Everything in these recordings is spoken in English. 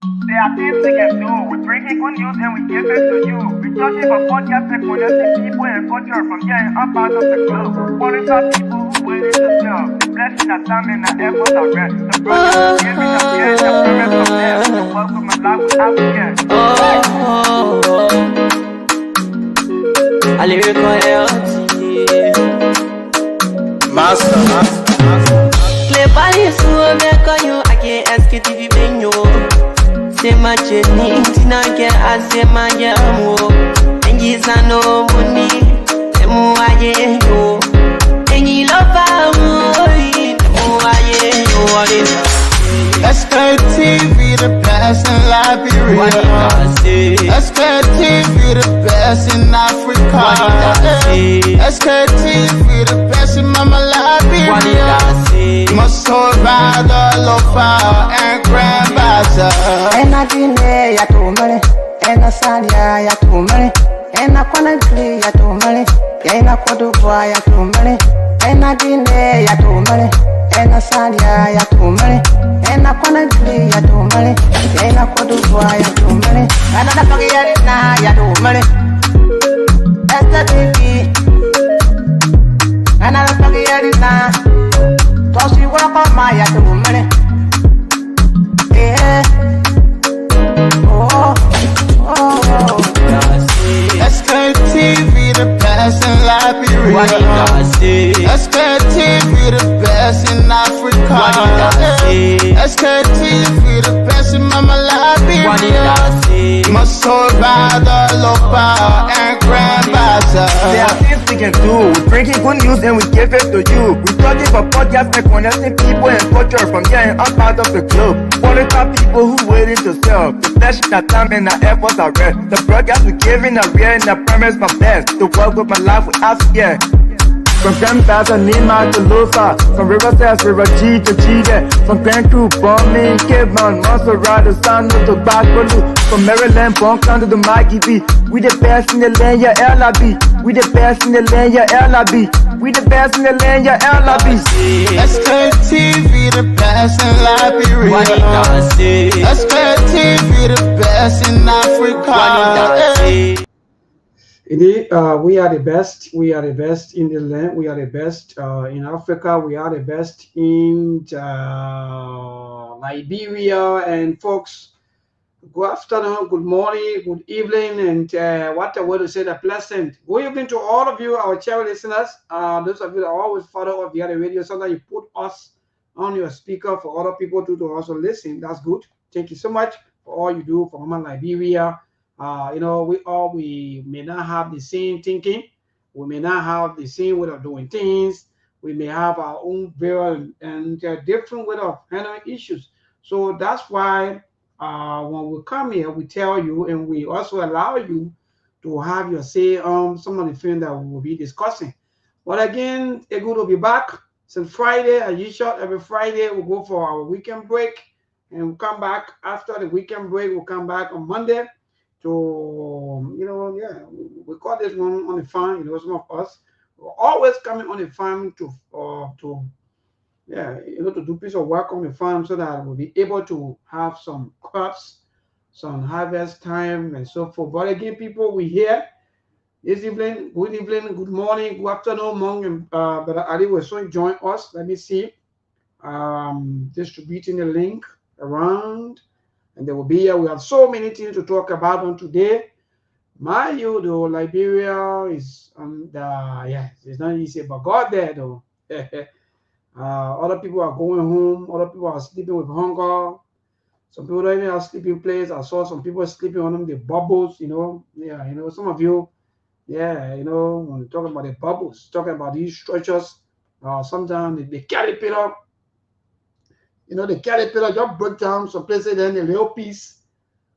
There are things we can do. We bring it good news and we give it to you. We touch it for podcast and connecting people and culture from here and up out of the globe. Qualify people who willing to serve. The blessing that time and the efforts are rest. The brothers giving us here and the parents from there. The welcome and life without fear. I lyrical Master. Play body so make you I can't Sktv-Lib. Say my journey, Tina get I say my yamo. And you no money, and more I know. And you love Sktv, the best in Liberia. Sktv, the best in Africa. Sktv, the best in Mama Liberia. Must hold by the lofa and grandmaster. And I didn't ya to money, and I said ya to money, and I couldn't play ya to money, and I could buy ya to money, and I didn't ya to money, and I said ya to money, and I couldn't play ya to money, and I could buy ya to money, and I forget now ya to money. That's the TV, and I forget it now. So she work on my ya to money. Yeah. Sktv, the best in Liberia. Sktv, the best in Africa. Sktv, the best in Mama Liberia. Must hold by the lofa and grandmaster. There are things we can do. We bring it good news and we give it to you. We touch it for podcast and connecting people and culture from here and up out of the globe. Qualify people who willing to serve. The flesh, the time and the efforts are rest. The broadcast we giving are real and the premise from best. The work with my life without fear. From Grandfather Nima to Lufa, from Riverside, River G to Chile, from Grand Crew, Bombing, Kidman, Montserrat, San to Bacalu, from Maryland, Bonk to the Mikey B. We the best in the land, yeah, LIB. We the best in the land, yeah, LIB. We the best in the land, yeah, LIB. Sktv, the best in Liberia. Sktv, the best in Africa. Indeed, we are the best. We are the best in the land. We are the best in Africa. We are the best in Liberia. And folks, good afternoon, good morning, good evening, and what I want to say, the pleasant good evening to all of you, our cherry listeners. Those of you that always follow up via the radio, so that you put us on your speaker for other people to also listen. That's good. Thank you so much for all you do for Mama Liberia. We may not have the same thinking. We may not have the same way of doing things. We may have our own very and different way of handling issues. So that's why when we come here, we tell you and we also allow you to have your say on some of the things that we will be discussing. But again, it's good to be back. Since Friday, as usual, every Friday we'll go for our weekend break and we'll come back after the weekend break. We'll come back on Monday. To we call this one on the farm. Some of us we're always coming on the farm to do piece of work on the farm so that we'll be able to have some crops, some harvest time, and so forth. But again, people, we here this evening. Good evening, good morning, good afternoon, Mong and Brother Ali will soon join us. Let me see, distributing the link around. And they will be here. We have so many things to talk about on today. Mind you, though, Liberia is it's not easy, but God there, though. Other people are going home. Other people are sleeping with hunger. Some people don't even have sleeping place. I saw some people sleeping on them, the bubbles, some of you, when we talk about the bubbles, talking about these structures, sometimes the caterpillar, the caterpillar just broke down some places, then the little piece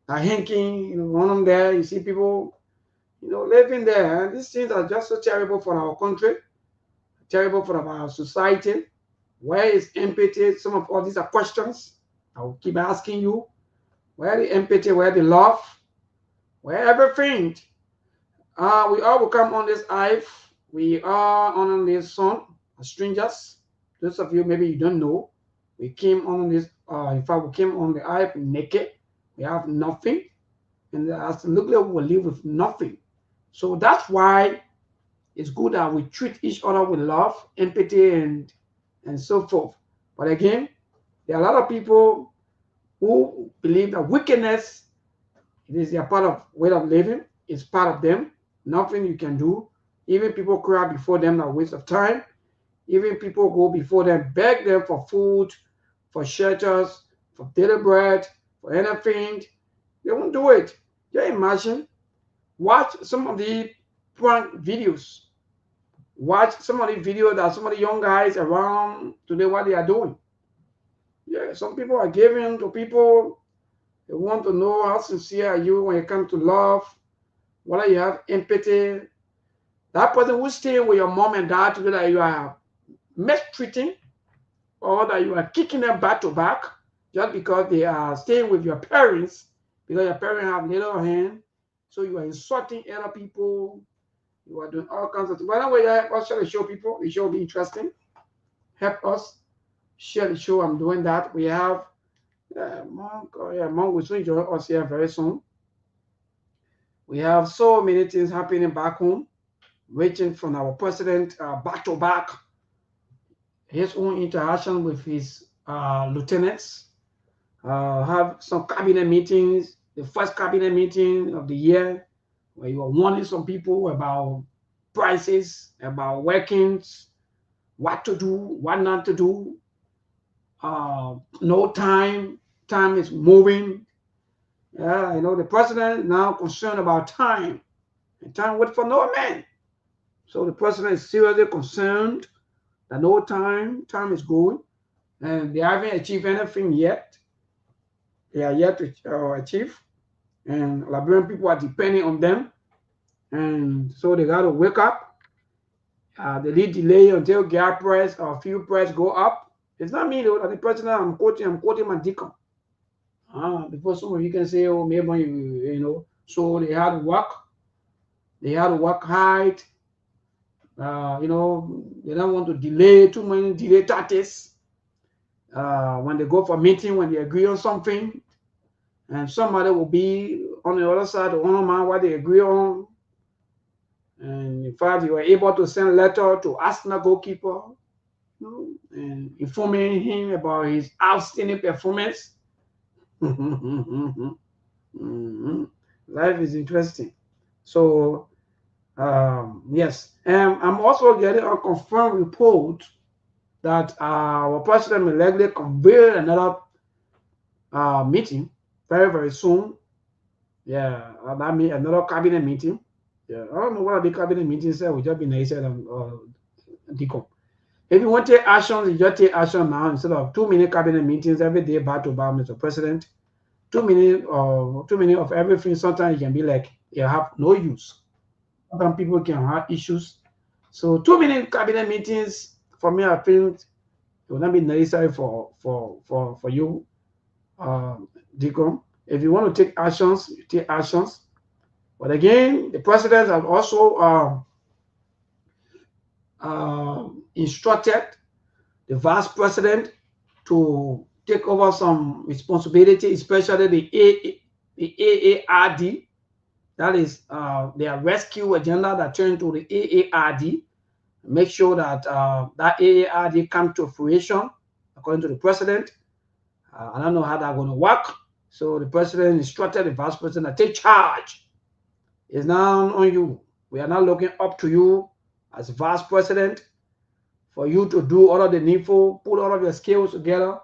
are hanging, one of them there. You see people, living there. And these things are just so terrible for our country, terrible for our society. Where is empathy? Some of all these are questions I will keep asking you. Where the empathy, where the love, where everything? We all will come on this earth. We are on this sun, strangers. Those of you, maybe you don't know. We came on this, in fact, we came on the earth naked. we have nothing, and as look like we will live with nothing. So that's why it's good that we treat each other with love, empathy, and so forth. But again, there are a lot of people who believe that wickedness it is a part of way of living. It's part of them. Nothing you can do. Even people cry before them, a waste of time. Even people go before them, beg them for food, for shelters, for daily bread, for anything. They won't do it. Just imagine. Watch some of the prank videos. Watch some of the videos that some of the young guys around today what they are doing. Yeah, some people are giving to people. They want to know how sincere are you when it comes to love, whether you have empathy. That person who's staying with your mom and dad today that you are mistreating or that you are kicking them back to back just because they are staying with your parents because your parents have little hand. So you are insulting other people. You are doing all kinds of things. By the way, help us share the show, people. The show will be interesting. Help us share the show. I'm doing that. We have Monk. Monk will soon join us here very soon. We have so many things happening back home, reaching from our president back to back, his own interaction with his lieutenants, have some cabinet meetings, the first cabinet meeting of the year, where you are warning some people about prices, about workings, what to do, what not to do. No time, time is moving. Yeah, the president is now concerned about time, and time wait for no man. So the president is seriously concerned that no time, time is going, and they haven't achieved anything yet. They are yet to achieve, and Liberian people are depending on them, and so they got to wake up. They need delay until gas price or fuel price go up. It's not me though. That the president I'm quoting my deacon. Before some of you can say, oh, maybe So they had to work. They had to work hard. They don't want to delay too many delay tactics. When they go for meeting, when they agree on something, and somebody will be on the other side to honor what they agree on. And in fact, you were able to send a letter to Arsenal goalkeeper, and informing him about his outstanding performance. Life is interesting. So, yes. I'm also getting a confirmed report that our president will likely convene another meeting very, very soon. Yeah, that means another cabinet meeting. Yeah, I don't know what the cabinet meeting said. We just be nice and decom. If you want to take action, you just take action now instead of 2 minute cabinet meetings every day back to back, Mr. President. 2 minutes or 2 minutes of everything. Sometimes you can be like, you have no use. Sometimes people can have issues. So 2 minute cabinet meetings for me, I think it will not be necessary for you, Deacon. If you want to take actions, you take actions. But again, the president has also instructed the vice president to take over some responsibility, especially the AARD. That is their rescue agenda that turned to the AARD. Make sure that that AARD come to fruition, according to the president. I don't know how that's going to work. So the president instructed the vice president to take charge. It's now on you. We are now looking up to you as vice president for you to do all of the needful, put all of your skills together.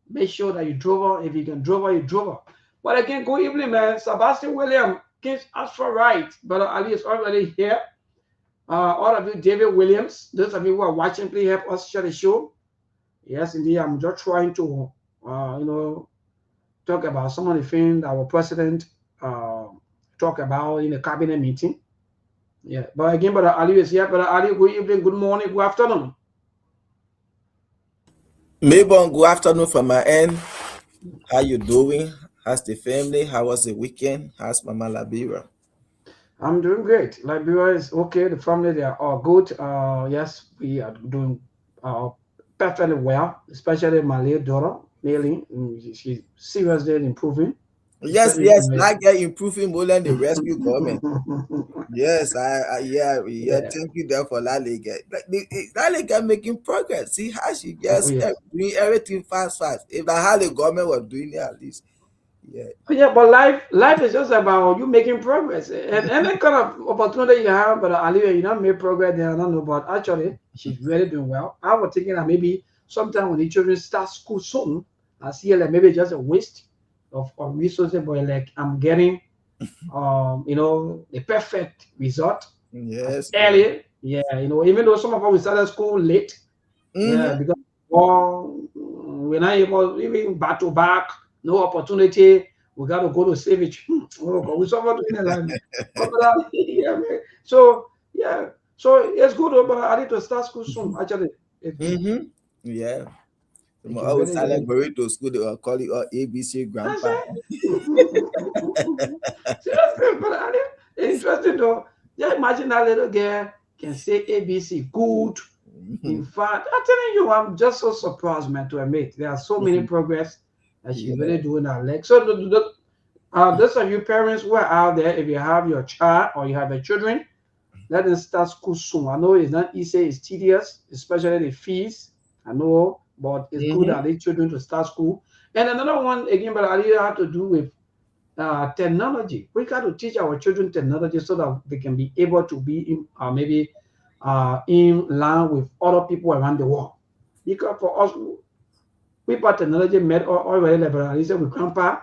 Make sure that you drove her. If you can drove her, you drove her. But again, good evening, man. Sebastian William, Kings Astra Right. Brother Ali is already here. All of you, David Williams, those of you who are watching, please help us share the show. Yes, indeed. I'm just trying to, talk about some of the things that our president talk about in the cabinet meeting. Yeah, but again, Brother Ali is here. Brother Ali, good evening, good morning, good afternoon. Maybon, good afternoon from my end. How you doing? How's the family? How was the weekend? How's Mama Labira? I'm doing great. Liberia is okay. The family, they are all good. Yes, we are doing perfectly well, especially my little daughter, Lily. She's seriously improving. Yes, yes, black girl improving more than the rescue government. Yes, yeah. Yeah. Thank you there for that lady. That lady making progress. See how she Oh, just yes. doing everything fast, fast. If that how the government was doing it at least, yeah. Oh, yeah, but life is just about you making progress. And any kind of opportunity you have, but Aliyah, you not make progress there, I don't know. But actually, she's really doing well. I was thinking that maybe sometime when the children start school soon, I see like maybe just a waste of resources, but like I'm getting the perfect result as Yes, yes. early. Yeah, even though some of us we started school late, yeah, Mm-hmm. because we're not able even back to back, no opportunity. We got to go to savage. Oh God, we suffer doing it like yeah, man. So yeah, so it's good, but I need to start school soon. Actually, it's good. Mm-hmm. Yeah. It I can always really, silent really. going to school, they will call you all ABC I grandpa. said, seriously, but interesting though. Just imagine that little girl can say ABC good. In fact, I'm telling you, I'm just so surprised, man, to admit there are so many progress that she's Yeah. really doing that. Like, so those of you parents who are out there, if you have your child or you have your children, let them start school soon. I know it's not easy, it's tedious, especially the fees. I know, but it's good Mm-hmm. that the children to start school. And another one again, but I really have to do with technology. We got to teach our children technology so that they can be able to be in, maybe in line with other people around the world. Because for us, we bought technology made already liberalization with grandpa.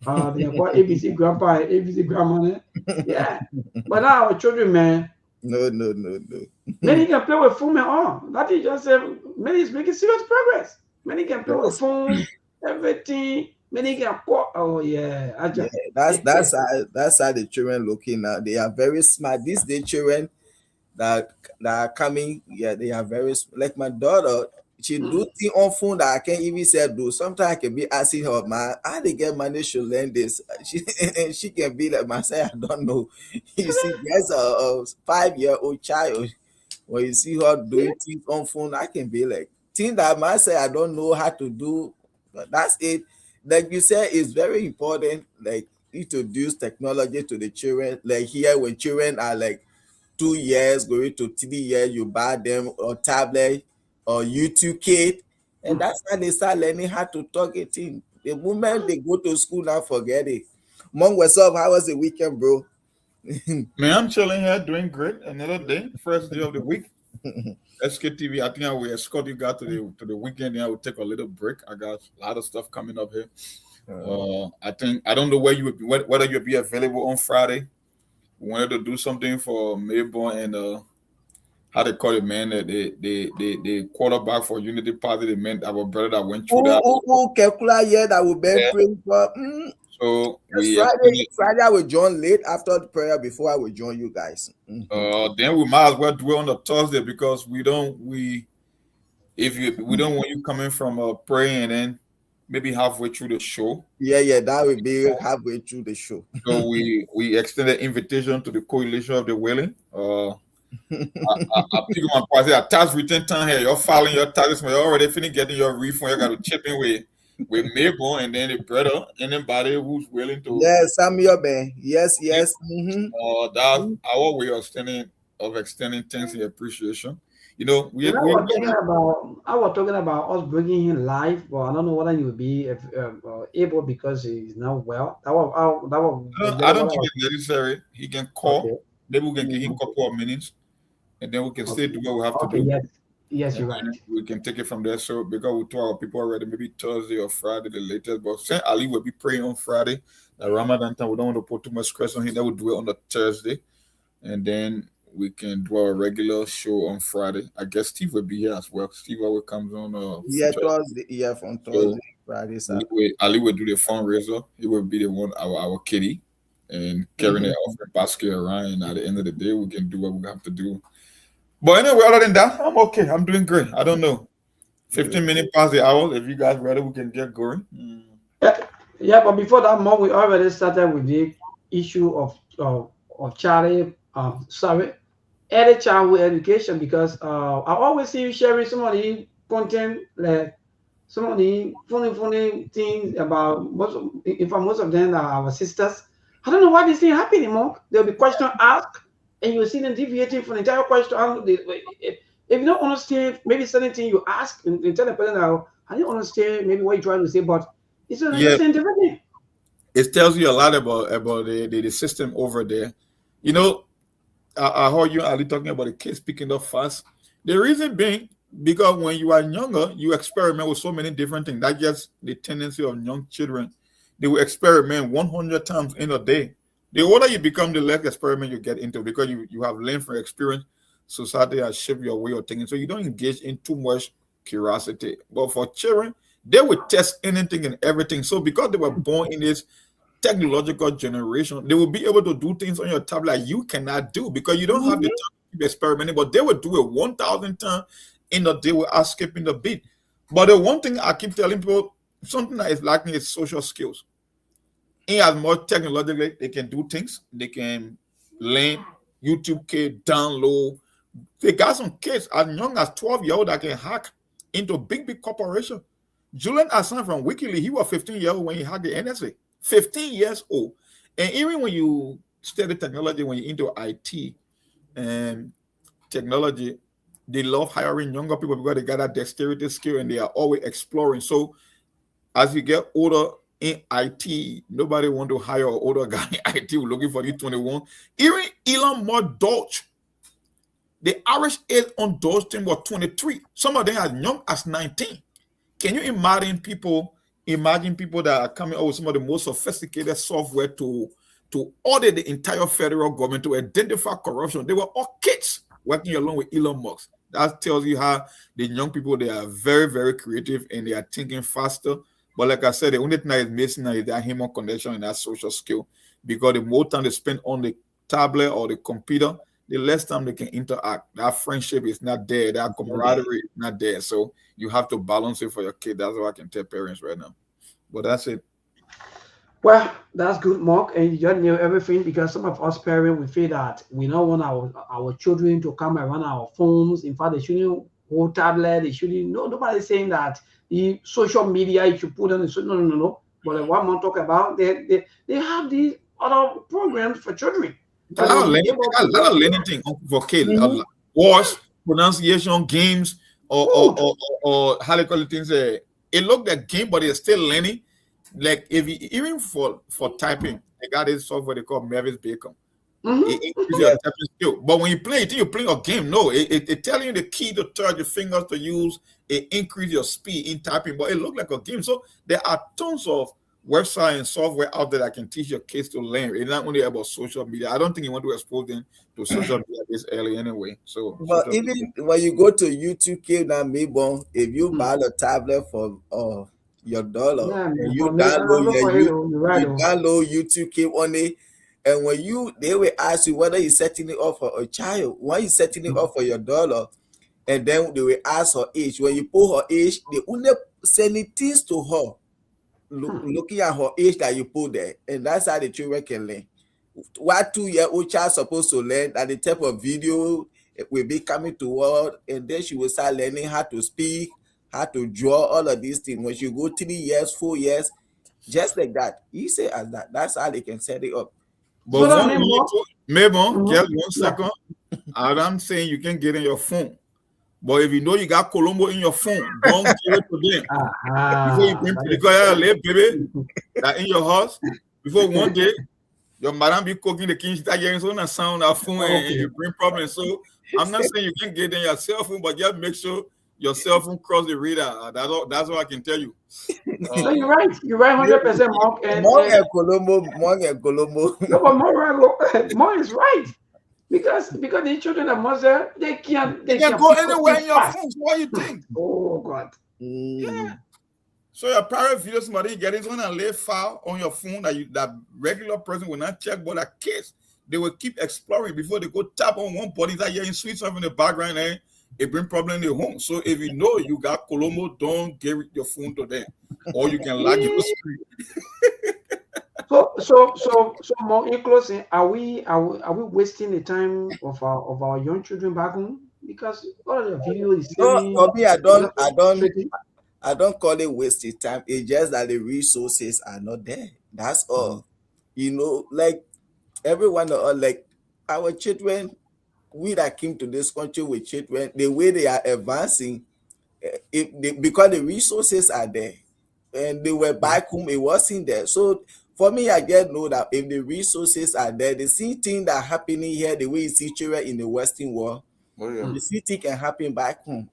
They are called ABC grandpa and ABC grandma. Yeah. But now our children, man, No, no, no, no. many can play with phone and all. That is just many is making serious progress. Many can play with Yes. phone, everything. Many can call. Oh yeah, Yeah, actually. that's how the children looking now. They are very smart. These day children that are coming, yeah, they are very like my daughter. She do things on phone that I can't even say do. Sometimes I can be asking her, man, how they get money to learn this? She and she can be like, man, say I don't know. You see, there's a 5-year-old child. When you see her See? doing things on phone, I can be like, thing that man say I don't know how to do. But that's it. Like you said, it's very important. Like introduce technology to the children. Like here, when children are like 2 years, going to 3 years, you buy them a tablet or YouTube kit, and that's how they start learning how to talk it in. The moment they go to school now, forget it. Mom, what's up? How was the weekend, bro? Man, I'm chilling here, doing great. Another day, first day of the week. SKTV. I think I will escort you guys to the weekend. Yeah, I will take a little break. I got a lot of stuff coming up here. I don't know where you would be, whether you'll be available on Friday. We wanted to do something for Mabel and how they call it, man. The quarterback for Unity Party. They meant our brother that went through that. Kekula here that will be Yeah. praying for. So Yes, we Friday. extended. Friday I will join late after the prayer before I will join you guys. Then we might as well do it on the Thursday because we don't want you coming from praying and then maybe halfway through the show. Yeah, that will be halfway through the show. So we extended invitation to the coalition of the willing. I pick my price. A tax return time here. You're filing your taxes, but you're already finished getting your refund. You got to chip in with Mabel and then the brother, anybody who's willing to. Yes, Samuel Ben. Yes, yes. That's our way of extending thanks and appreciation. You know, And I was talking about us bringing him live, but I don't know whether he will be able because he's not well. That was I basically don't what I think was. it's necessary. He can Okay. call. Maybe we can give him a Okay. couple of minutes, and then we can still Okay. do what we have to Okay. do, Yes. Yes, and you're right. then we can take it from there. So because we told our people already, maybe Thursday or Friday the latest. But Saint Ali will be praying on Friday. The Ramadan time, we don't want to put too much stress on him. Then we'll do it on the Thursday, and then we can do our regular show on Friday. I guess Steve will be here as well. Steve always comes on Yeah, Thursday. Yeah, from so Thursday, Friday, Saturday. Ali will do the fundraiser. He will be the one, our kitty, and carrying the offering basket around. And at the end of the day, we can do what we have to do. But anyway, other than that, I'm okay. I'm doing great. I don't know. 15 minutes past the hour. If you guys ready, we can get going. Yeah, yeah, but before that month, we already started with the issue of child, sorry, early childhood education because I always see you sharing some of the content like some of the funny things about most of them are our sisters. I don't know why this thing happening anymore. There'll be question asked, and you'll see them deviating from the entire question. If you don't understand, maybe certain thing you ask and tell the person that I didn't understand maybe what you're trying to say, but it's not Yeah, understand differently. it tells you a lot about the system over there. You know, I heard you Ali talking about the kids picking up fast. The reason being because when you are younger, you experiment with so many different things. That's just the tendency of young children. They will experiment 100 times in a day. The older you become, the less experiment you get into because you have learned from experience. Society has shaped your way of thinking, so you don't engage in too much curiosity. But for children, they will test anything and everything. So because they were born in this technological generation, they will be able to do things on your tablet you cannot do because you don't have the time to keep experimenting. But they will do it 1,000 times in a day without skipping the beat. But the one thing I keep telling people, something that is lacking is social skills. In as much technologically, they can do things. They can learn YouTube kids, download. They got some kids as young as 12-year-old that can hack into big corporation. Julian Assange from WikiLeaks, he was 15-year-old when he hacked the NSA. 15 years old. And even when you study technology, when you're into IT and technology, they love hiring younger people because they got that dexterity skill and they are always exploring. So as you get older in IT, nobody want to hire an older guy in IT who's looking for the 21. Even Elon Musk Dodge, the average age on Dodge team was 23. Some of them as young as 19. Can you imagine people that are coming out with some of the most sophisticated software to audit the entire federal government, to identify corruption? They were all kids working along with Elon Musk. That tells you how the young people, they are very, very creative and they are thinking faster. But like I said, the only thing that is missing is that human connection and that social skill. Because the more time they spend on the tablet or the computer, the less time they can interact. That friendship is not there. That camaraderie is not there. So you have to balance it for your kid. That's what I can tell parents right now. But that's it. Well, that's good, Mark, and you just knew everything because some of us parents we feel that we don't want our children to come around our phones. In fact, they shouldn't hold tablet. They shouldn't. No, nobody's saying that the social media you should put on. No. But what I'm talking about, they have these other programs for children. A lot of learning things for kids. Words, pronunciation, games, or how they call it things. It looked like game, but it's still learning. Like if you, even for typing, they got this software they call Mavis Bacon. It increases your typing skill. But when you play it, you're playing a game. No, it telling you the key to touch, your fingers to use. It increase your speed in typing, but it looked like a game. So there are tons of website and software out there that can teach your kids to learn. It's not only about social media. I don't think you want to expose them to social media this early anyway. So, but even when you go to YouTube, if you buy a tablet for your dollar, and you download YouTube on it, and when they will ask you whether you're setting it up for a child, why you setting it up for your dollar, and then they will ask her age. When you put her age, they only send things to her. Looking at her age that you put there, and that's how the children can learn. What 2-year-old child supposed to learn that the type of video will be coming to her, and then she will start learning how to speak, how to draw, all of these things. When she go 3 years, 4 years, just like that, easy as that. That's how they can set it up. But maybe just 1 second. I'm saying you can get in your phone. But if you know you got Colombo in your phone, don't give it to them. Before you bring because baby that in your house, before one day, your madam be cooking the kitchen, start hearing some sound on phone and you bring problems. So I'm not saying you can get in your cell phone, but just make sure your cell phone cross the radar. That's all I can tell you. So you're right. You're right 100%, Mark. Colombo. No, but Mark is right. Because the children of Moses, they can't go anywhere in your phone. What do you think? Oh God. Yeah. So your private video, somebody get it on a lay file on your phone that regular person will not check, but a kids, they will keep exploring before they go tap on one body that you're in sweet stuff in the background and it bring problem in the home. So if you know you got Colombo, don't give your phone to them, or you can lock your screen. So more in closing, are we wasting the time of our young children back home? Because all of the video is no, me, I don't call it wasted time. It's just that the resources are not there. That's all. Like everyone, like our children, we that came to this country with children, the way they are advancing, because the resources are there, and they were back home, it wasn't there. So for me, I just know that if the resources are there, the same thing that happening here, the way you see children in the Western world, Oh yeah. the same thing can happen back home.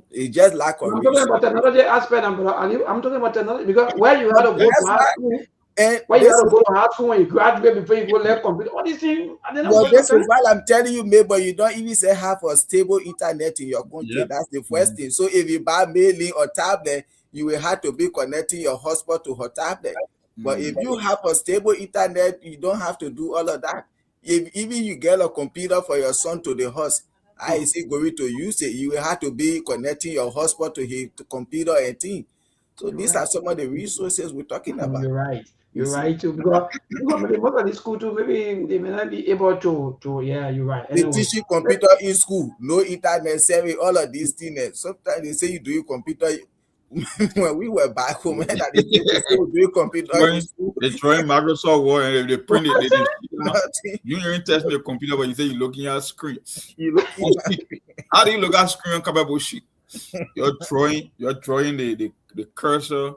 It's just lack of I'm talking resources. about technology aspect, I'm talking about technology because where you had to go to That's high why, school, and where you this had to is go to high school when you graduate before you go learn computer, all these things, and then I'm well, waste of this time. is why I'm telling you, maybe you don't even say have a stable internet in your country. Yeah. That's the first thing. So if you buy mailing or tablet, you will have to be connecting your hotspot to her tablet. But if you have a stable internet, you don't have to do all of that. If even you get a computer for your son to the house, how is he going to use it? You will have to be connecting your hotspot to his computer and thing. So You're these right. are some of the resources we're talking about. You're right. You You're see, right too. Because maybe most of the school too, maybe they may not be able to yeah, you're right. they Anyway. teach you computer in school, no internet serving, all of these things. Sometimes they say you do computer. When we were back home, that the people say you do computer in school. They throwing Microsoft Word and they print it. They Nothing. you ain't testing your computer, but you say you're looking at screen. You looking On at sheet. How do you look at screen on capable sheet? You're drawing the cursor.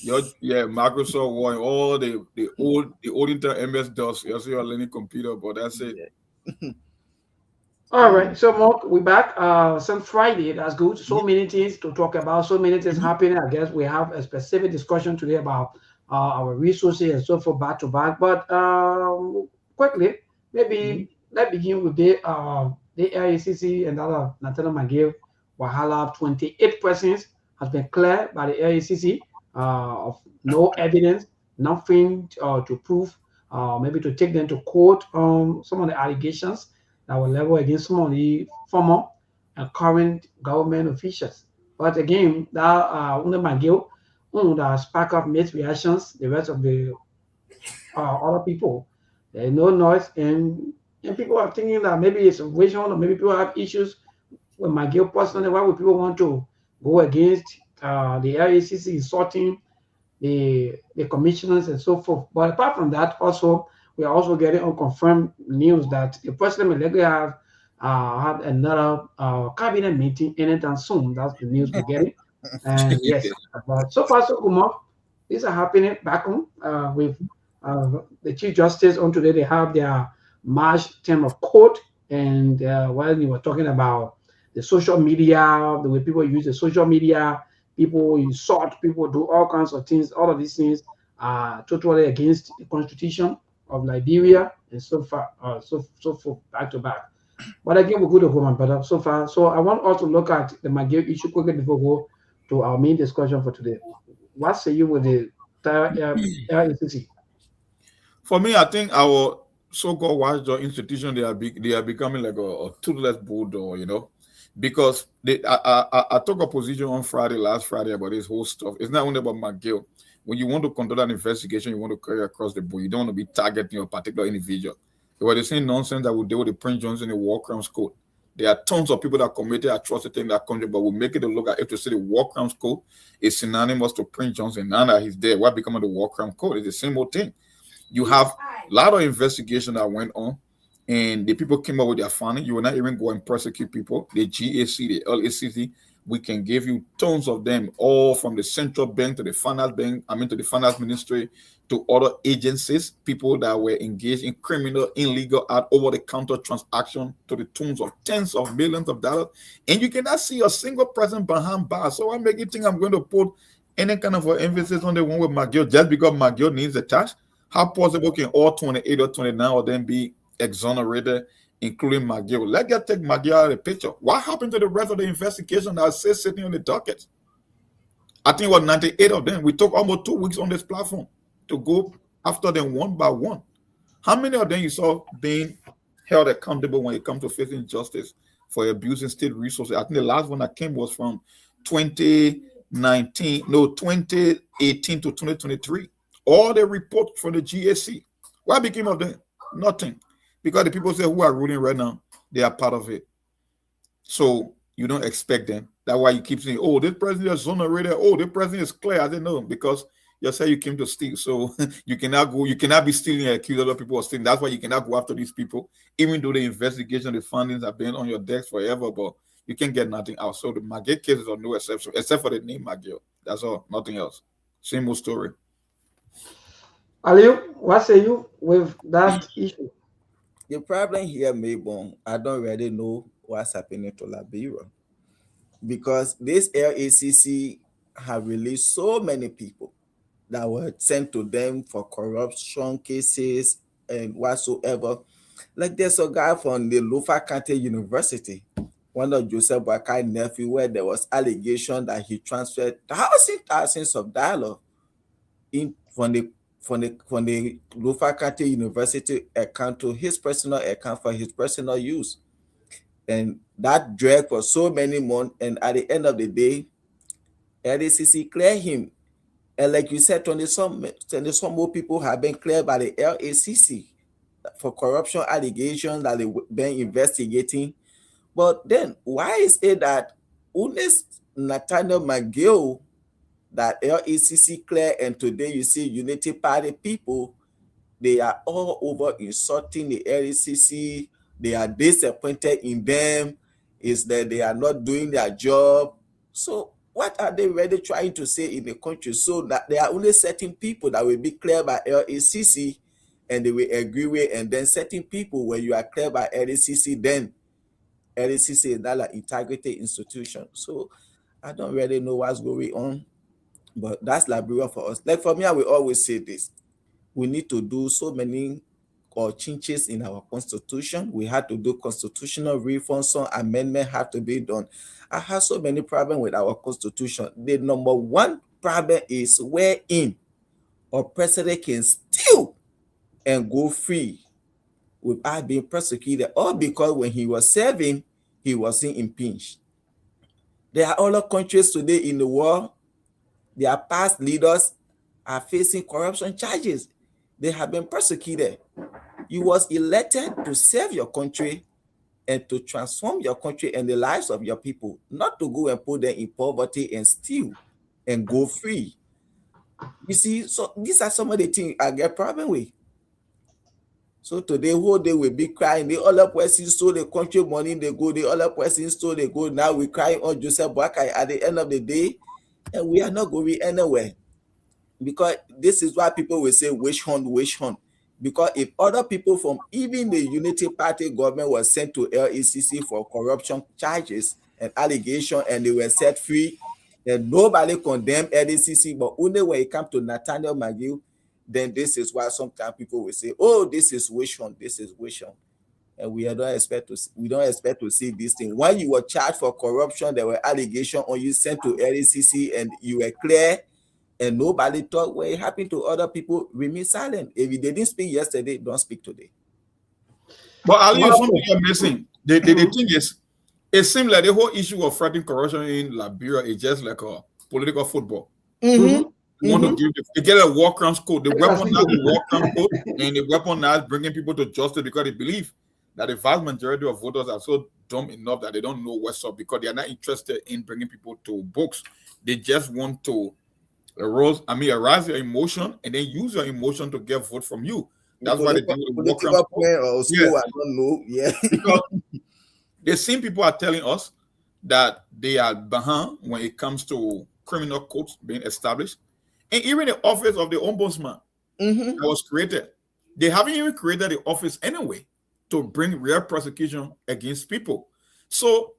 Microsoft Word, all the old internet MS DOS. You're still learning computer, but that's it. All right, so Mark, we're back. Since Friday, that's good. So many things to talk about, so many things happening. I guess we have a specific discussion today about our resources and so forth, back to back. But quickly, maybe let's begin with the LACC and other Nathaniel McGill Wahala. 28 persons has been cleared by the LACC of no evidence, nothing to prove, maybe to take them to court. Some of the allegations that were leveled against some of the former and current government officials. But again, that under McGill, that spark up mixed reactions. The rest of the other people, there's no noise, and people are thinking that maybe it's a situation or maybe people have issues with McGill personally. Why would people want to go against the LACC insulting the commissioners and so forth? But apart from that, also we are also getting unconfirmed news that the president will likely have had another cabinet meeting anytime soon. That's the news we're getting. And yes, but so far so good. Mark. These are happening back home with the Chief Justice on today. They have their March term of court, and while you were talking about the social media, the way people use the social media, people insult, people do all kinds of things. All of these things are totally against the constitution of Liberia, and so far, so forth, back to back. But again, we're good to go, my brother. So far, so I want us to look at the McGill issue quickly before we go to our main discussion for today. What say you with the LACC? For me, I think our so-called watchdog institution they are becoming like a toothless bulldog, because I took a position on last Friday about this whole stuff. It's not only about McGill. When you want to conduct an investigation, you want to carry across the board. You don't want to be targeting a particular individual. It was the same nonsense that we deal with the Prince Johnson in the War Crimes Code. There are tons of people that committed atrocity in that country, but we make it a look at if to say the War Crimes Code is synonymous to Prince Johnson. Now that he's dead, what become of the War Crimes Code? It's the same old thing. You have a lot of investigation that went on, and the people came up with their finding. You will not even go and prosecute people. The GAC, the LACC, we can give you tons of them, all from the central bank to the finance bank, to the finance ministry, to other agencies, people that were engaged in criminal, illegal, over-the-counter transaction to the tunes of tens of millions of dollars. And you cannot see a single person behind bars. So I make you think I'm going to put any kind of emphasis on the one with McGill just because McGill needs the tax? How possible can all 28 or 29 of them be exonerated, including McGill? Let's just take McGill out of the picture. What happened to the rest of the investigation that was still sitting on the docket? I think it was 98 of them. We took almost 2 weeks on this platform to go after them one by one. How many of them you saw being held accountable when it comes to facing justice for abusing state resources? I think the last one that came was from 2018 to 2023. All the reports from the GAC. What became of them? Nothing. Because the people say who are ruling right now, they are part of it. So you don't expect them. That's why you keep saying, "Oh, this president is exonerated. Oh, this president is clear." I didn't know because you said you came to steal, so you cannot go. You cannot be stealing and accuse other people of stealing. That's why you cannot go after these people, even though the investigation, the findings have been on your desk forever. But you can get nothing out. So the Maggie cases are no exception, except for the name Maggie. That's all. Nothing else. Same old story. Aliu, what say you with that issue? The problem here, Maybon, I don't really know what's happening to Liberia because this LACC have released so many people that were sent to them for corruption cases and whatsoever. Like there's a guy from the Lufa County University, one of Joseph Boakai nephew, where there was allegation that he transferred thousands of dollars in from the Lufa County University account to his personal account for his personal use. And that dragged for so many months. And at the end of the day, LACC cleared him. And like you said, 20 some more people have been cleared by the LACC for corruption allegations that they've been investigating. But then why is it that Unis Nathaniel McGill that LACC clear, and today you see Unity Party people, they are all over insulting the LACC. They are disappointed in them. Is that they are not doing their job. So what are they really trying to say in the country? So that there are only certain people that will be cleared by LACC and they will agree with, and then certain people, when you are cleared by LACC, then LACC is not an integrity institution. So I don't really know what's going on. But that's Liberia for us. Like for me, I will always say this. We need to do so many changes in our constitution. We had to do constitutional reform. Some amendment have to be done. I have so many problems with our constitution. The number one problem is wherein a president can steal and go free without being prosecuted, all because when he was serving, he wasn't impeached. There are other countries today in the world. Their past leaders are facing corruption charges. They have been persecuted. You was elected to serve your country and to transform your country and the lives of your people, not to go and put them in poverty and steal and go free. You see, so these are some of the things I get problem with. So today, whole day we be crying. The other person stole the country money, they go. The other person stole, they go. Now we crying on Joseph Boakai. At the end of the day, and we are not going anywhere. Because this is why people will say witch hunt, witch hunt. Because if other people from even the Unity Party government were sent to LACC for corruption charges and allegations and they were set free, and nobody condemned LACC, but only when it comes to Nathaniel McGill, then this is why sometimes people will say, "Oh, this is witch hunt, this is witch hunt." And we don't expect to see this thing. When you were charged for corruption, there were allegations on you sent to LACC and you were clear, and nobody thought what happened to other people. Remain silent. If they didn't speak yesterday, don't speak today. But Ali, something you're missing. The thing is, it seems like the whole issue of fighting corruption in Liberia is just like a political football. Mm-hmm. You want to get a war crimes code. The weapon now the war crimes code, and the weapon now is bringing people to justice because they believe that the vast majority of voters are so dumb enough that they don't know what's up because they are not interested in bringing people to books. They just want to arouse your emotion and then use your emotion to get vote from you. That's why they do the war crimes code. School, I don't know. Yeah. Because the same people are telling us that they are behind when it comes to criminal courts being established. And even the office of the ombudsman that was created, they haven't even created the office anyway to bring real prosecution against people. So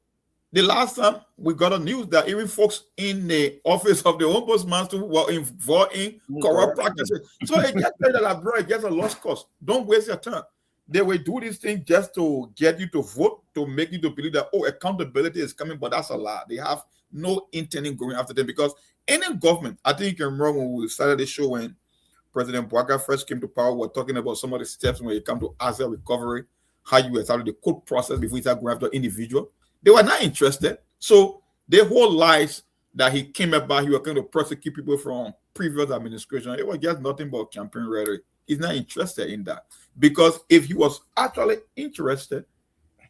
the last time we got a news that even folks in the office of the ombudsman were involved in corrupt practices. So it gets that, bro, it gets a lost cause. Don't waste your time. They will do this thing just to get you to vote, to make you to believe that, oh, accountability is coming, but that's a lie. They have no intending going after them because any government, I think you can remember when we started the show when President Boakai first came to power, we were talking about some of the steps when it comes to asset recovery, how you establish the court process before you start going after individual. They were not interested. So their whole lives that he came about, he was going to prosecute people from previous administration. It was just nothing but campaign rhetoric. He's not interested in that. Because if he was actually interested,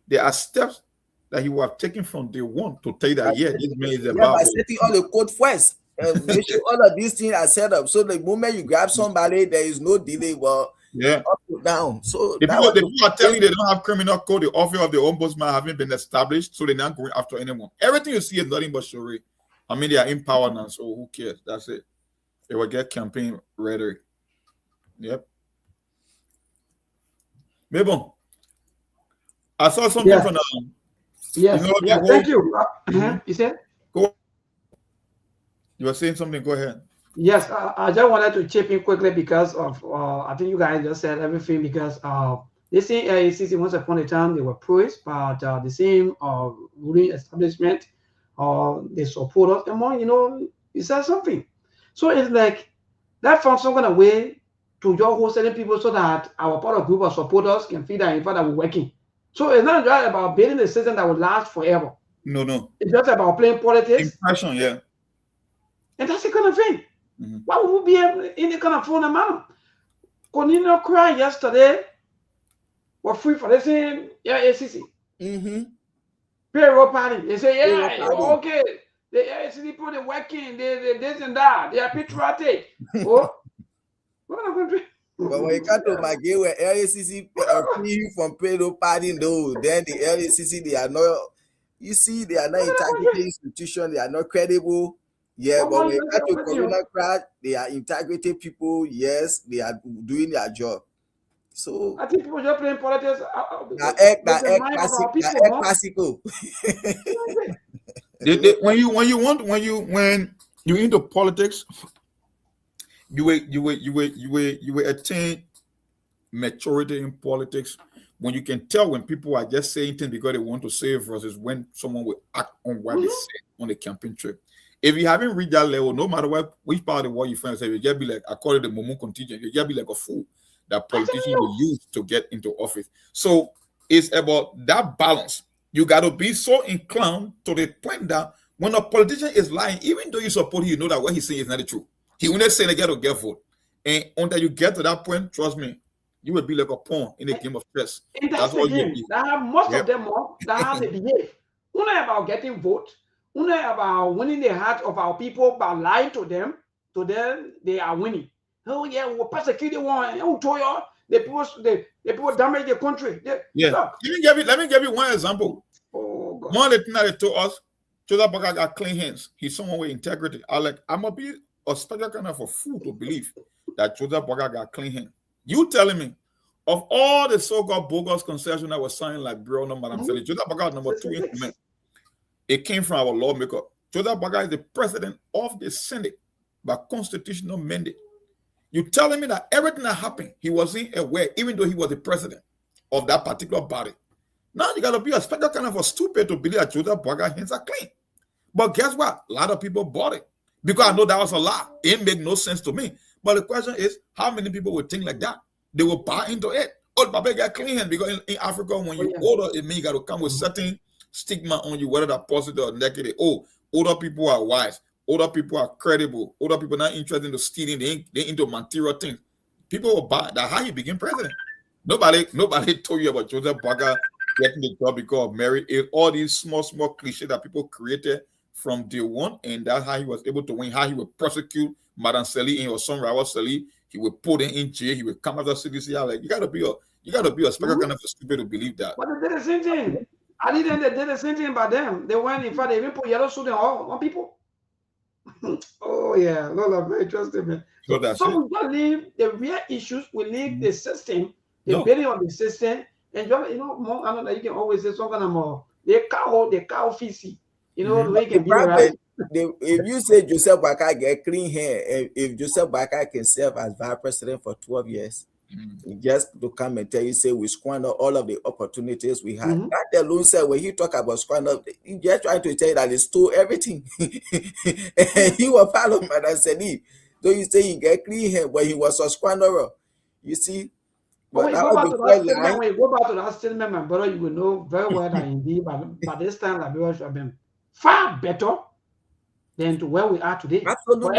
there are steps that he was taken from day one to tell you that, yeah, this man is Yeah, about by setting all the code first. Make sure all of these things are set up. So the moment you grab somebody, there is no delay. Well, yeah. up to down. So The people are telling you they don't have criminal code, the office of the ombudsman haven't been established, so they're not going after anyone. Everything you see is nothing but charade. I mean, they are in power now, so who cares? That's it. They will get campaign rhetoric. Yep. Maybe I saw something from yes. Thank you. You said? Go. You were saying something. Go ahead. Yes, I just wanted to chip in quickly because of I think you guys just said everything because the same AICC once upon a time they were praised, but the same ruling establishment they support us and more. You know, you said something. So it's like that found some kind of way to just hold certain people so that our part of group of supporters can feel that in fact that we're working. So it's not just about building a system that will last forever. No. It's just about playing politics. Impression, yeah. And that's the kind of thing. Why would we be in the kind of phone amount? Konino cry yesterday were free for the same AICC. Payroll party. They say, yeah, okay. The AICC people they're working, they this and that, they are patriotic. What am I going to do? But when you come to Maggie, where LACC free from payroll party, no, then the LACC they are not. You see, they are not integrity institution. They are not credible. Yeah, but when you come to Corona crowd, they are integrity people. Yes, they are doing their job. So I think people just playing politics. Classical. When you into politics, you will attain maturity in politics when you can tell when people are just saying things because they want to say versus when someone will act on what they say on the campaign trip. If you haven't reached that level, no matter which part of the world you find yourself, you just be like, according to the Momo contingent, you just be like a fool that politicians will use to get into office. So it's about that balance. You got to be so inclined to the point that when a politician is lying, even though you support him, you know that what he's saying is not the truth. He will not say they get to get vote. And until you get to that point, trust me, you will be like a pawn in a game of chess. That's all you need. Most of them that have the behave. Only about getting vote. Only about winning the heart of our people by lying to them. To them, they are winning. Oh yeah, we'll persecute the one. Oh, Toyo, the people damage the country. Let me give you one example. Oh, God. One of the things that they told us, Joseph Boakai got clean hands. He's someone with integrity. I'm gonna be a special kind of a fool to believe that Joseph Boakai got clean hands. You telling me of all the so-called bogus concessions that were signed like Bureau number, I'm telling you, Joseph Boakai number 2 implement. It came from our lawmaker. Joseph Boakai is the president of the Senate by constitutional mandate. You telling me that everything that happened, he wasn't aware, even though he was the president of that particular body. Now you gotta be a special kind of a stupid to believe that Joseph Boakai hands are clean. But guess what? A lot of people bought it because I know that was a lie. It made no sense to me. But the question is, how many people would think like that? They will buy into it. Oh, Baba got clean hands because in Africa, when you older, it means you got to come with certain stigma on you, whether that's positive or negative. Oh, older people are wise. Older people are credible. Older people not interested in the stealing. They into material things. People will buy. That's how he became president. Nobody told you about Joseph Boakai getting the job because of merit. All these small cliches that people created from day one, and that's how he was able to win. How he would prosecute Madam Sally and her son Rawal Sally. He would put them in jail. He would come after CDC. Like you gotta be a special kind of a stupid to believe that. But they did the same thing. I didn't. They did the same thing by them. They went. In fact, they even put yellow suit on people. Oh yeah, Lola, very interesting, man. So we just leave the real issues. We leave the system, the building of the system, and just more. I know that you can always say something more. The cow feces. The way you can be right. If you say Joseph Boakai get clean hair, if Joseph Boakai can serve as vice president for 12 years, just to come and tell you, say we squander all of the opportunities we had. That alone said when he talk about squander, he just trying to tell you that he stole everything. And he was part of Madam Sally. So you say he get clean hair, but he was a squanderer. You see? But when you go back to that statement, my brother, you will know very well that indeed by this time Liberia should have been far better than to where we are today. Absolutely.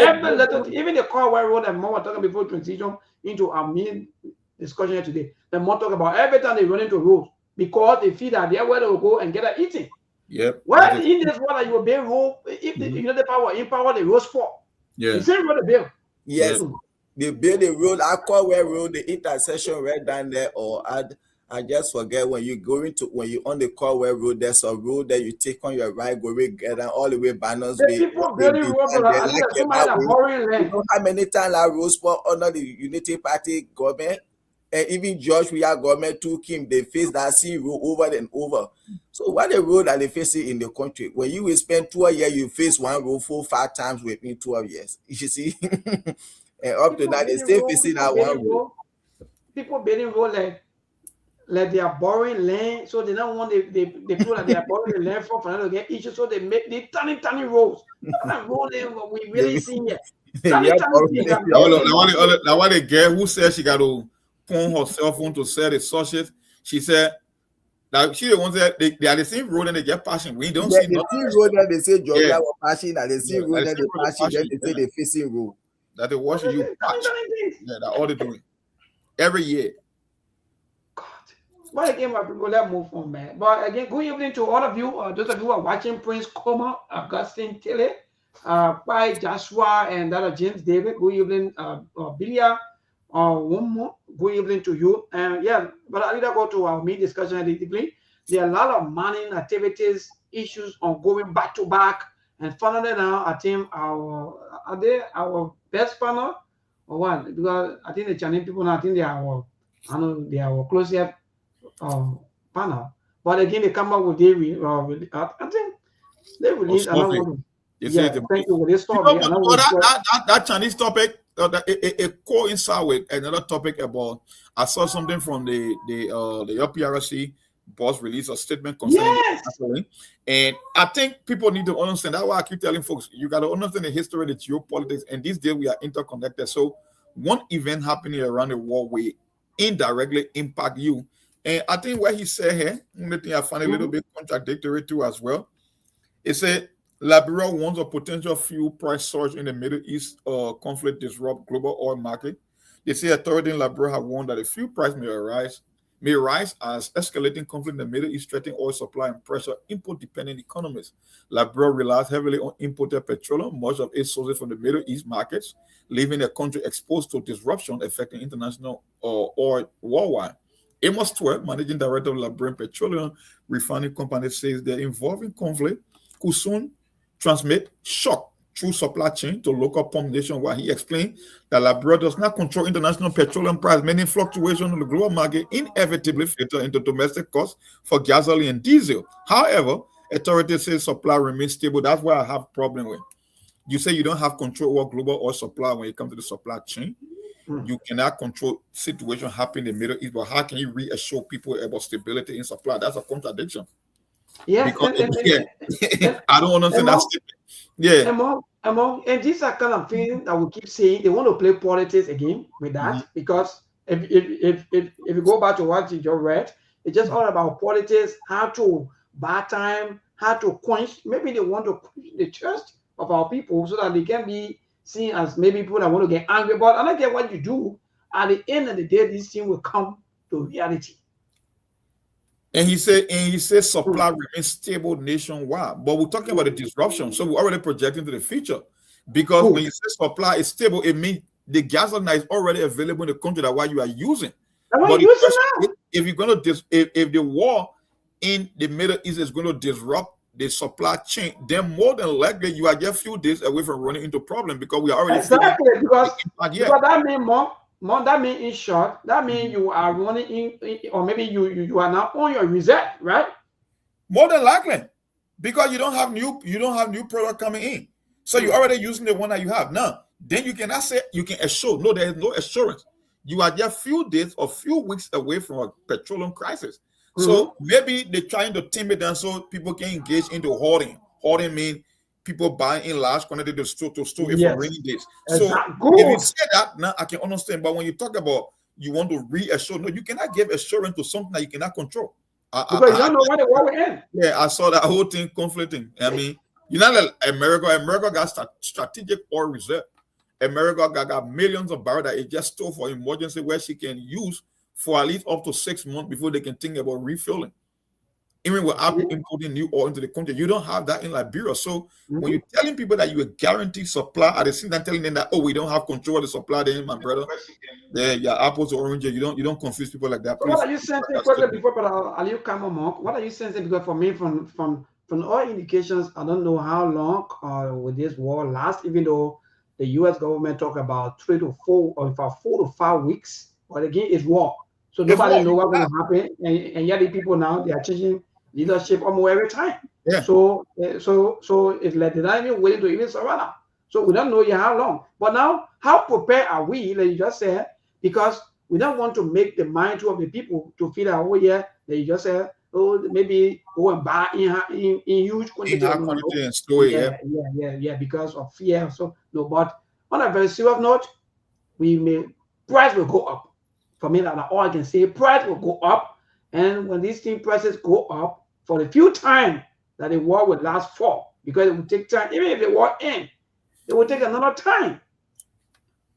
Even the car where road and more we're talking before transition into our main discussion here today. The more talk about every time they run into roads because they feel that they're where they will go and get a eating. Yep. Well, in this one, you will build road. If you know the power, empower the road sport. Yeah. The same road they build. Yes, they build a road, Aquaware Road, the intersection right down there, or I just forget when you're on the Aquaware Road, there's a road that you take on your right, go get down all the way Banners The Way. people building road, And brother. then I think like there's somebody that borrowing you land. know how many times that road spot under the Unity Party government, and even George we are government took him, they face that same road over and over. So what the road that they face it in the country? When you will spend 12 years, you face one road 4-5 times within 12 years. You see. And up to now, they still facing that one road. People building road like they are borrowing land, so they don't want they feel like they are borrowing the land from another to get issues, so they make the tiny roads. That road we really see here. Tiny things. Now, what the girl who said she got to phone her cell phone to sell the sausage, she said that she the ones that they are the same road and they get passing. We don't see the same road that they say Georgia was passing, and the same road that they passing, then they say they facing road. That they watching you patch. Yeah, that's all they doing every year. God. But again, my people, let's move on, man. But again, good evening to all of you. Those of you who are watching Prince Coma, Augustine Tilly, by Joshua and that James David. Good evening, Bilia. One more. Good evening to you. And yeah, but I need to go to our meet discussion deeply. There are a lot of mining activities, issues ongoing back to back. And finally now, I think our best panel or what? Because I think the Chinese people now, I think they are our closest panel. But again, they come up with I think they release another one. Yeah, thank you for this topic. That Chinese topic, it coincides with another topic about. I saw something from the LPRC boss release a statement concerning it. And I think people need to understand. That's why I keep telling folks, you got to understand the history of the geopolitics. And these days we are interconnected. So one event happening around the world will indirectly impact you. And I think what he said here, the thing I find a little bit contradictory too as well. It said Liberia warns a potential fuel price surge in the Middle East conflict disrupt global oil market. They say authorities in Liberia have warned that the fuel price may rise as escalating conflict in the Middle East threaten oil supply and pressure import-dependent economies. Liberia relies heavily on imported petroleum, much of its sources from the Middle East markets, leaving the country exposed to disruption affecting international oil worldwide. Amos 12, managing director of Liberian Petroleum Refining Company, says the involving conflict could soon transmit shock through supply chain to local pump nationwide. He explained that Liberia does not control international petroleum price, meaning fluctuation in the global market inevitably filter into domestic costs for gasoline and diesel. However, authorities say supply remains stable. That's why I have a problem with. You say you don't have control over global oil supply when it comes to the supply chain. You cannot control situation happening in the Middle East, but how can you reassure people about stability in supply? That's a contradiction. Yeah, I don't understand that statement. Yeah, and these are kind of things that we keep saying. They want to play politics again with that because if you go back to what you just read, it's just all about politics, how to buy time, how to quench. Maybe they want to quench the trust of our people so that they can be seen as maybe people that want to get angry. But I don't care what you do. At the end of the day, this thing will come to reality. And he said supply remains stable nationwide. But we're talking about the disruption. So we're already projecting to the future. Because when you say supply is stable, it means the gasoline is already available in the country that you are using. But if you're going to if the war in the Middle East is going to disrupt the supply chain, then more than likely you are just a few days away from running into problem because we are already because that means more that means in short, that means you are running in or maybe you are now on your reserve, right? More than likely, because you don't have new product coming in, so you're already using the one that you have now. Then you cannot say you can assure. No, there is no assurance. You are just few days or few weeks away from a petroleum crisis. So maybe they're trying to tame it down so people can engage into hoarding. Hoarding means people buying in large quantity to store it for rainy days. So if you say that, now I can understand. But when you talk about you want to reassure, no, you cannot give assurance to something that you cannot control. Because you don't know what the war will end. Yeah, I saw that whole thing conflicting. I mean, you know, like America got strategic oil reserve. America got millions of barrels that it just store for emergency where she can use for at least up to 6 months before they can think about refilling. even without importing new oil into the country. You don't have that in Liberia. So when you're telling people that you are guaranteed supply, at the same time telling them that, oh, we don't have control of the supply, then my brother, yeah, apples or oranges. You don't confuse people like that. So Please. what are you sensing quickly before Ali come on? What are you sensing? Because for me, from all indications, I don't know how long will this war last, even though the US government talk about 3 to 4 or 4 to 5 weeks. But again, it's war. So nobody knows what's going to happen. And yet the people now, they are changing leadership almost every time. Yeah. So it's like they're not even willing to even surrender. So we don't know yet how long. But now, how prepared are we, like you just said, because we don't want to make the mind of the people to feel that, oh yeah, like you just said, oh, maybe go and buy in huge quantity. And store it, yeah, because of fear. So no, but on a very serious note, price will go up. For me, that all I can say, price will go up. And when these thing prices go up, for the few time that the war will last for, because it will take time, even if the war ends, it will take another time.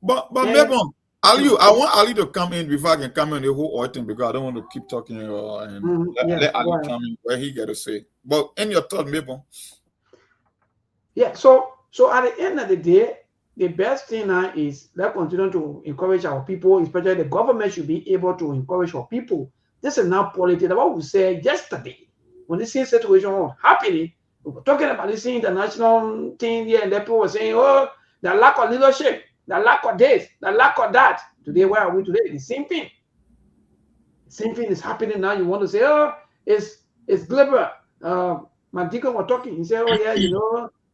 But maybe Ali, I want Ali to come in before I can come in the whole oil thing, because I don't want to keep talking and let Ali come in where he got to say. But in your thought, maybe. Yeah, so at the end of the day, the best thing now is let's continue to encourage our people, especially the government should be able to encourage our people. This is now politics. What we said yesterday, when this same situation was happening, we were talking about this international thing here, and the people were saying, oh, the lack of leadership, the lack of this, the lack of that. Today, where are we today? The same thing. The same thing is happening now. You want to say, oh, it's global. Mandiko was talking. He said, oh, yeah,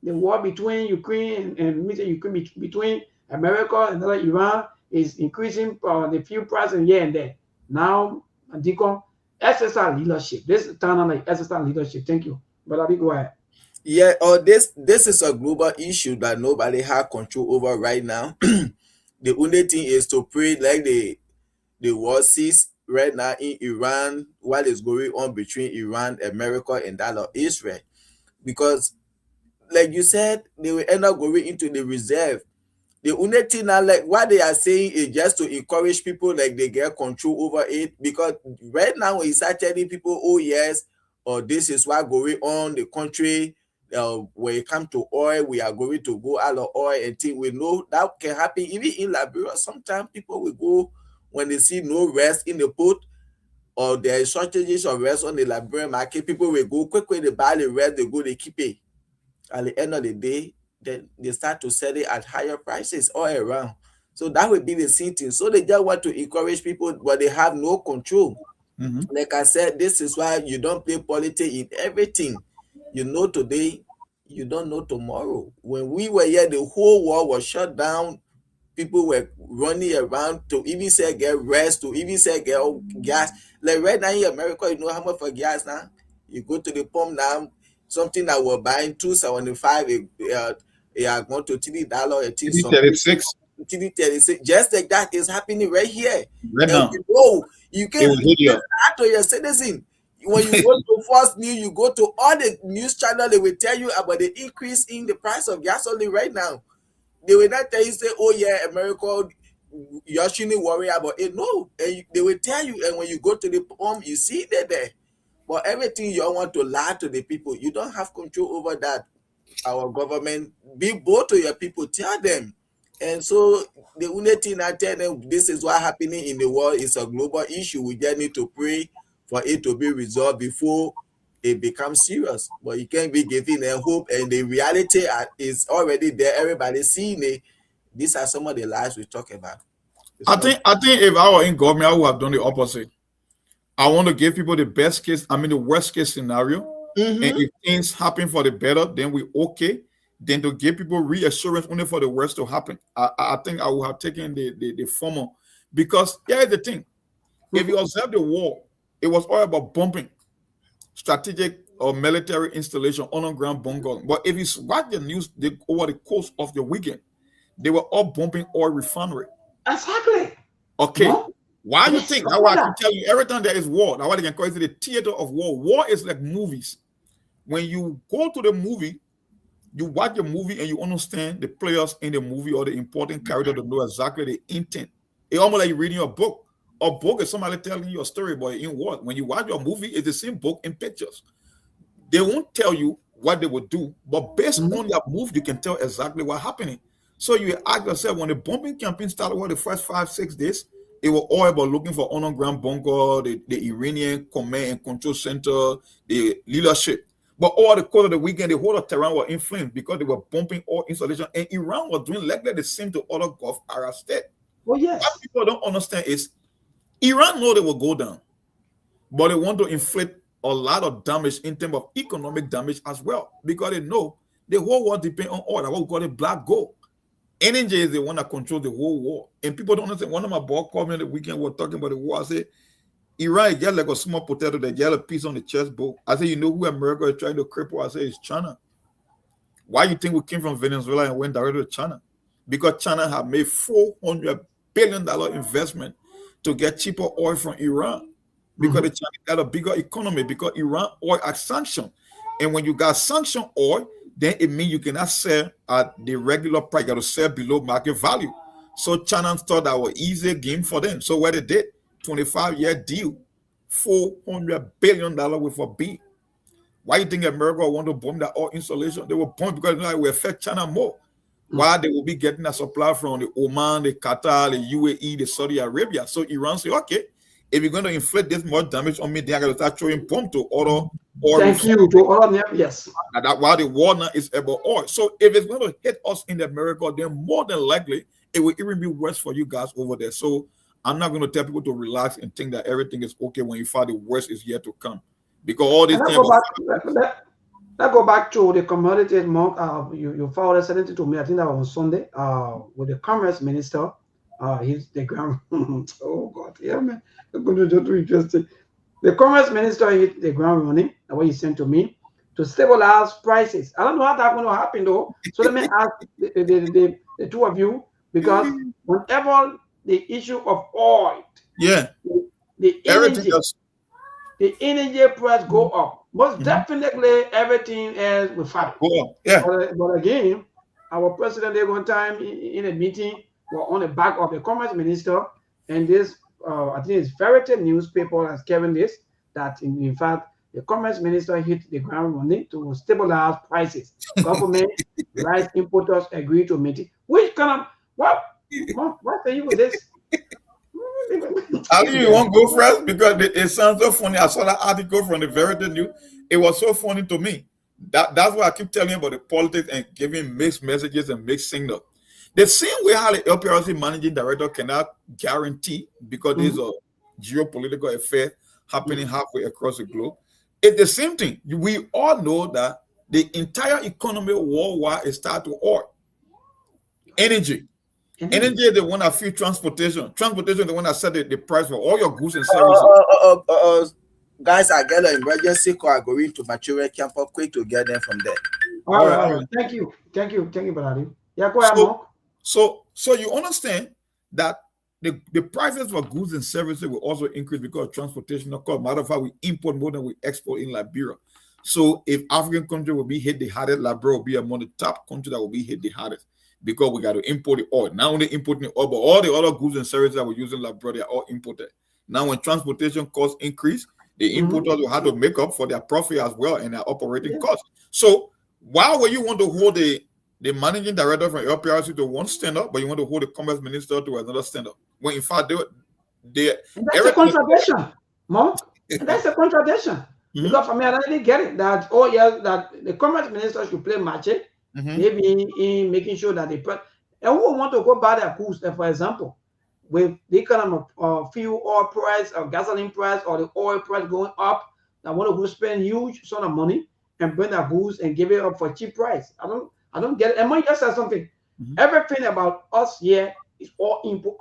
the war between Ukraine and between America and Iran is increasing the fuel price and here and there. Now, Mandiko, SSR leadership. This is turn on like SSR leadership. Thank you. But I'll be quiet. Yeah, this is a global issue that nobody has control over right now. The only thing is to pray like the war cease right now in Iran, what is going on between Iran, America, and that of Israel. Because, like you said, they will end up going into the reserve. The only thing now, like what they are saying is just to encourage people, like they get control over it. Because right now, when you start telling people, oh yes, or this is what going on the country, when it comes to oil, we are going to go out of oil and things. We know that can happen even in Liberia. Sometimes people will go when they see no rest in the port, or there is shortages of rest on the Liberian market. People will go quickly, they buy the rest, they go, they keep it. At the end of the day, then they start to sell it at higher prices all around. So that would be the same thing. So they just want to encourage people, but they have no control. Like I said, this is why you don't play politics in everything. You know today, you don't know tomorrow. When we were here, the whole world was shut down. People were running around to even say get rest, to even say get gas. Like right now in America, you know how much for gas now? You go to the pump now, something that we're buying $2.75, it going to $3. $3.36. $3.36. Just like that is happening right here. Right now. You can add to your citizen. When you go to Fox News, you go to all the news channels, they will tell you about the increase in the price of gasoline right now. They will not tell you, say, oh yeah, America, you shouldn't worry about it. No, and they will tell you, and when you go to the pump, you see that there. But everything you want to lie to the people, you don't have control over that. Our government, be bold to your people, tell them. And so the only thing I tell them, this is what happening in the world. It's a global issue. We just need to pray for it to be resolved before it becomes serious. But you can't be giving a hope, and the reality is already there. Everybody's seeing it. These are some of the lies we talk about. I think if I were in government, I would have done the opposite. I want to give people the the worst case scenario. And if things happen for the better, then we okay. Then to give people reassurance only for the worst to happen. I think I would have taken the former. Because here's the thing. If you observe the war, it was all about bumping strategic or military installation, underground bunker. But if you watch the news over the course of the weekend, they were all bumping oil refinery. Exactly. Okay. No? Why do you think? That's why I can tell you every time there is war. That's why they can call it the theater of war. War is like movies. When you go to the movie, you watch the movie and you understand the players in the movie or the important character to know exactly the intent. It's almost like you're reading a book. A book is somebody telling you a story, but in what? When you watch your movie, it's the same book in pictures. They won't tell you what they will do, but based on their move, you can tell exactly what's happening. So you ask yourself, when the bombing campaign started, the first 5-6 days, it was all about looking for underground bunker, the Iranian command and control center, the leadership. But all the course of the weekend, the whole of Tehran was inflamed because they were bombing all installation, and Iran was doing like the same to other Gulf Arab states. Oh yes. What people don't understand is Iran know they will go down, but they want to inflict a lot of damage in terms of economic damage as well, because they know the whole world depends on oil. What we call it black gold. Energy is the one that controls the whole war. And people don't understand. One of my boys called me on the weekend, we were talking about the war. I said, Iran is just like a small potato that just a piece on the chessboard. I said, you know who America is trying to cripple? I said, it's China. Why you think we came from Venezuela and went directly to China? Because China have made $400 billion investment to get cheaper oil from Iran. Because the China got a bigger economy, because Iran oil are sanctioned. And when you got sanctioned oil, then it means you cannot sell at the regular price. You got to sell below market value. So China thought that was easy game for them. So what they did, 25-year deal, $400 billion with a B. Why you think America want to bomb that oil installation? They will bomb because it will affect China more. Why they will be getting a supply from the Oman, the Qatar, the UAE, the Saudi Arabia. So Iran say, okay, if you're going to inflict this much damage on me, then I got to start throwing bomb to other oil. Thank you to all of them. Yes. And that while the war now is about oil. So if it's going to hit us in America, then more than likely it will even be worse for you guys over there. So I'm not going to tell people to relax and think that everything is okay when you find the worst is yet to come. Because all these things. Let's go back to the commodities. Mark, you forwarded something to me. I think that was on Sunday. With the commerce minister. He's the ground. Oh God, yeah, man. It's going to be too interesting. The commerce minister hit the ground running. What he sent to me to stabilize prices. I don't know how that's going to happen though. So let me ask the two of you, because whenever the issue of oil, the energy price go up, most definitely everything else will follow. But again, our president at one time in a meeting were on the back of the commerce minister, and this I think it's Verity newspaper has given this, that in fact the commerce minister hit the ground running to stabilize prices. Government rice importers agreed to meet. Which kind of what say you with this? I think you won't go first because it sounds so funny. I saw that article from the Verity News. It was so funny to me. That's why I keep telling you about the politics and giving mixed messages and mixed signals. The same way how the LPRC managing director cannot guarantee, because there's a geopolitical affair happening halfway across the globe. It's the same thing. We all know that the entire economy worldwide is tied to oil. Energy. Energy is the one that feeds transportation. Transportation is the one that set the price for all your goods and services. Guys, I get an emergency call. I go into material camp quick to get them from there. All right. Thank you, Brady. Yeah, go ahead, Mark. So you understand that the prices for goods and services will also increase because of transportation. Of course, matter of fact, we import more than we export in Liberia. So if African country will be hit the hardest, Liberia will be among the top countries that will be hit the hardest, because we got to import the oil. Not only importing the oil, but all the other goods and services that we use in Liberia, they are all imported. Now, when transportation costs increase, the importers will have to make up for their profit as well and their operating costs. So why would you want to hold the managing director from LPRC to one standard, but you want to hold the commerce minister to another standard? When in fact, that's a contradiction, Mark. That's a contradiction. Because for me, I really get it that that the commerce minister should play magic, maybe in making sure that and who want to go buy their goods, for example, with the kind of fuel oil price or gasoline price or the oil price going up, that want to go spend huge sum of money and bring their goods and give it up for cheap price. I don't get it. And Mike just said something. Everything about us here is all import.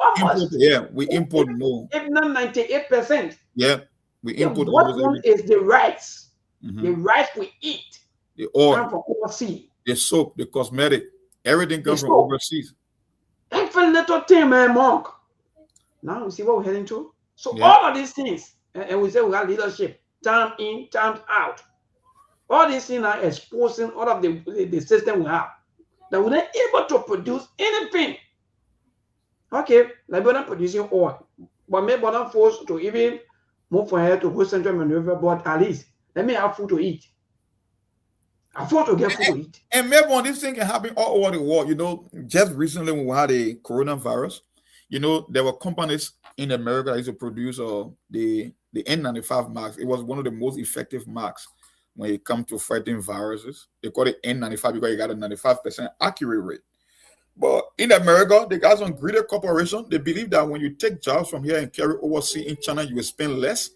We import more. If not 98%. Yeah, we import. What one is the rice? The rice we eat. The oil come from overseas. The soap, the cosmetic, everything comes from overseas. Every little thing, man, Mark. Now you see what we're heading to. So all of these things, and we say we have leadership, time in, time out. All these things are exposing all of the system we have, that we're not able to produce anything. Okay, like we're not producing oil. but maybe I'm not forced to even move from here to go central maneuver, but at least let me have food to eat. Afford to get food to eat. And maybe when this thing can happen all over the world, you know, just recently when we had a coronavirus, you know, there were companies in America that used to produce the N95 masks. It was one of the most effective masks when it comes to fighting viruses. They call it N95 because you got a 95% accurate rate. But in America, they got some greater corporation. They believe that when you take jobs from here and carry overseas in China, you will spend less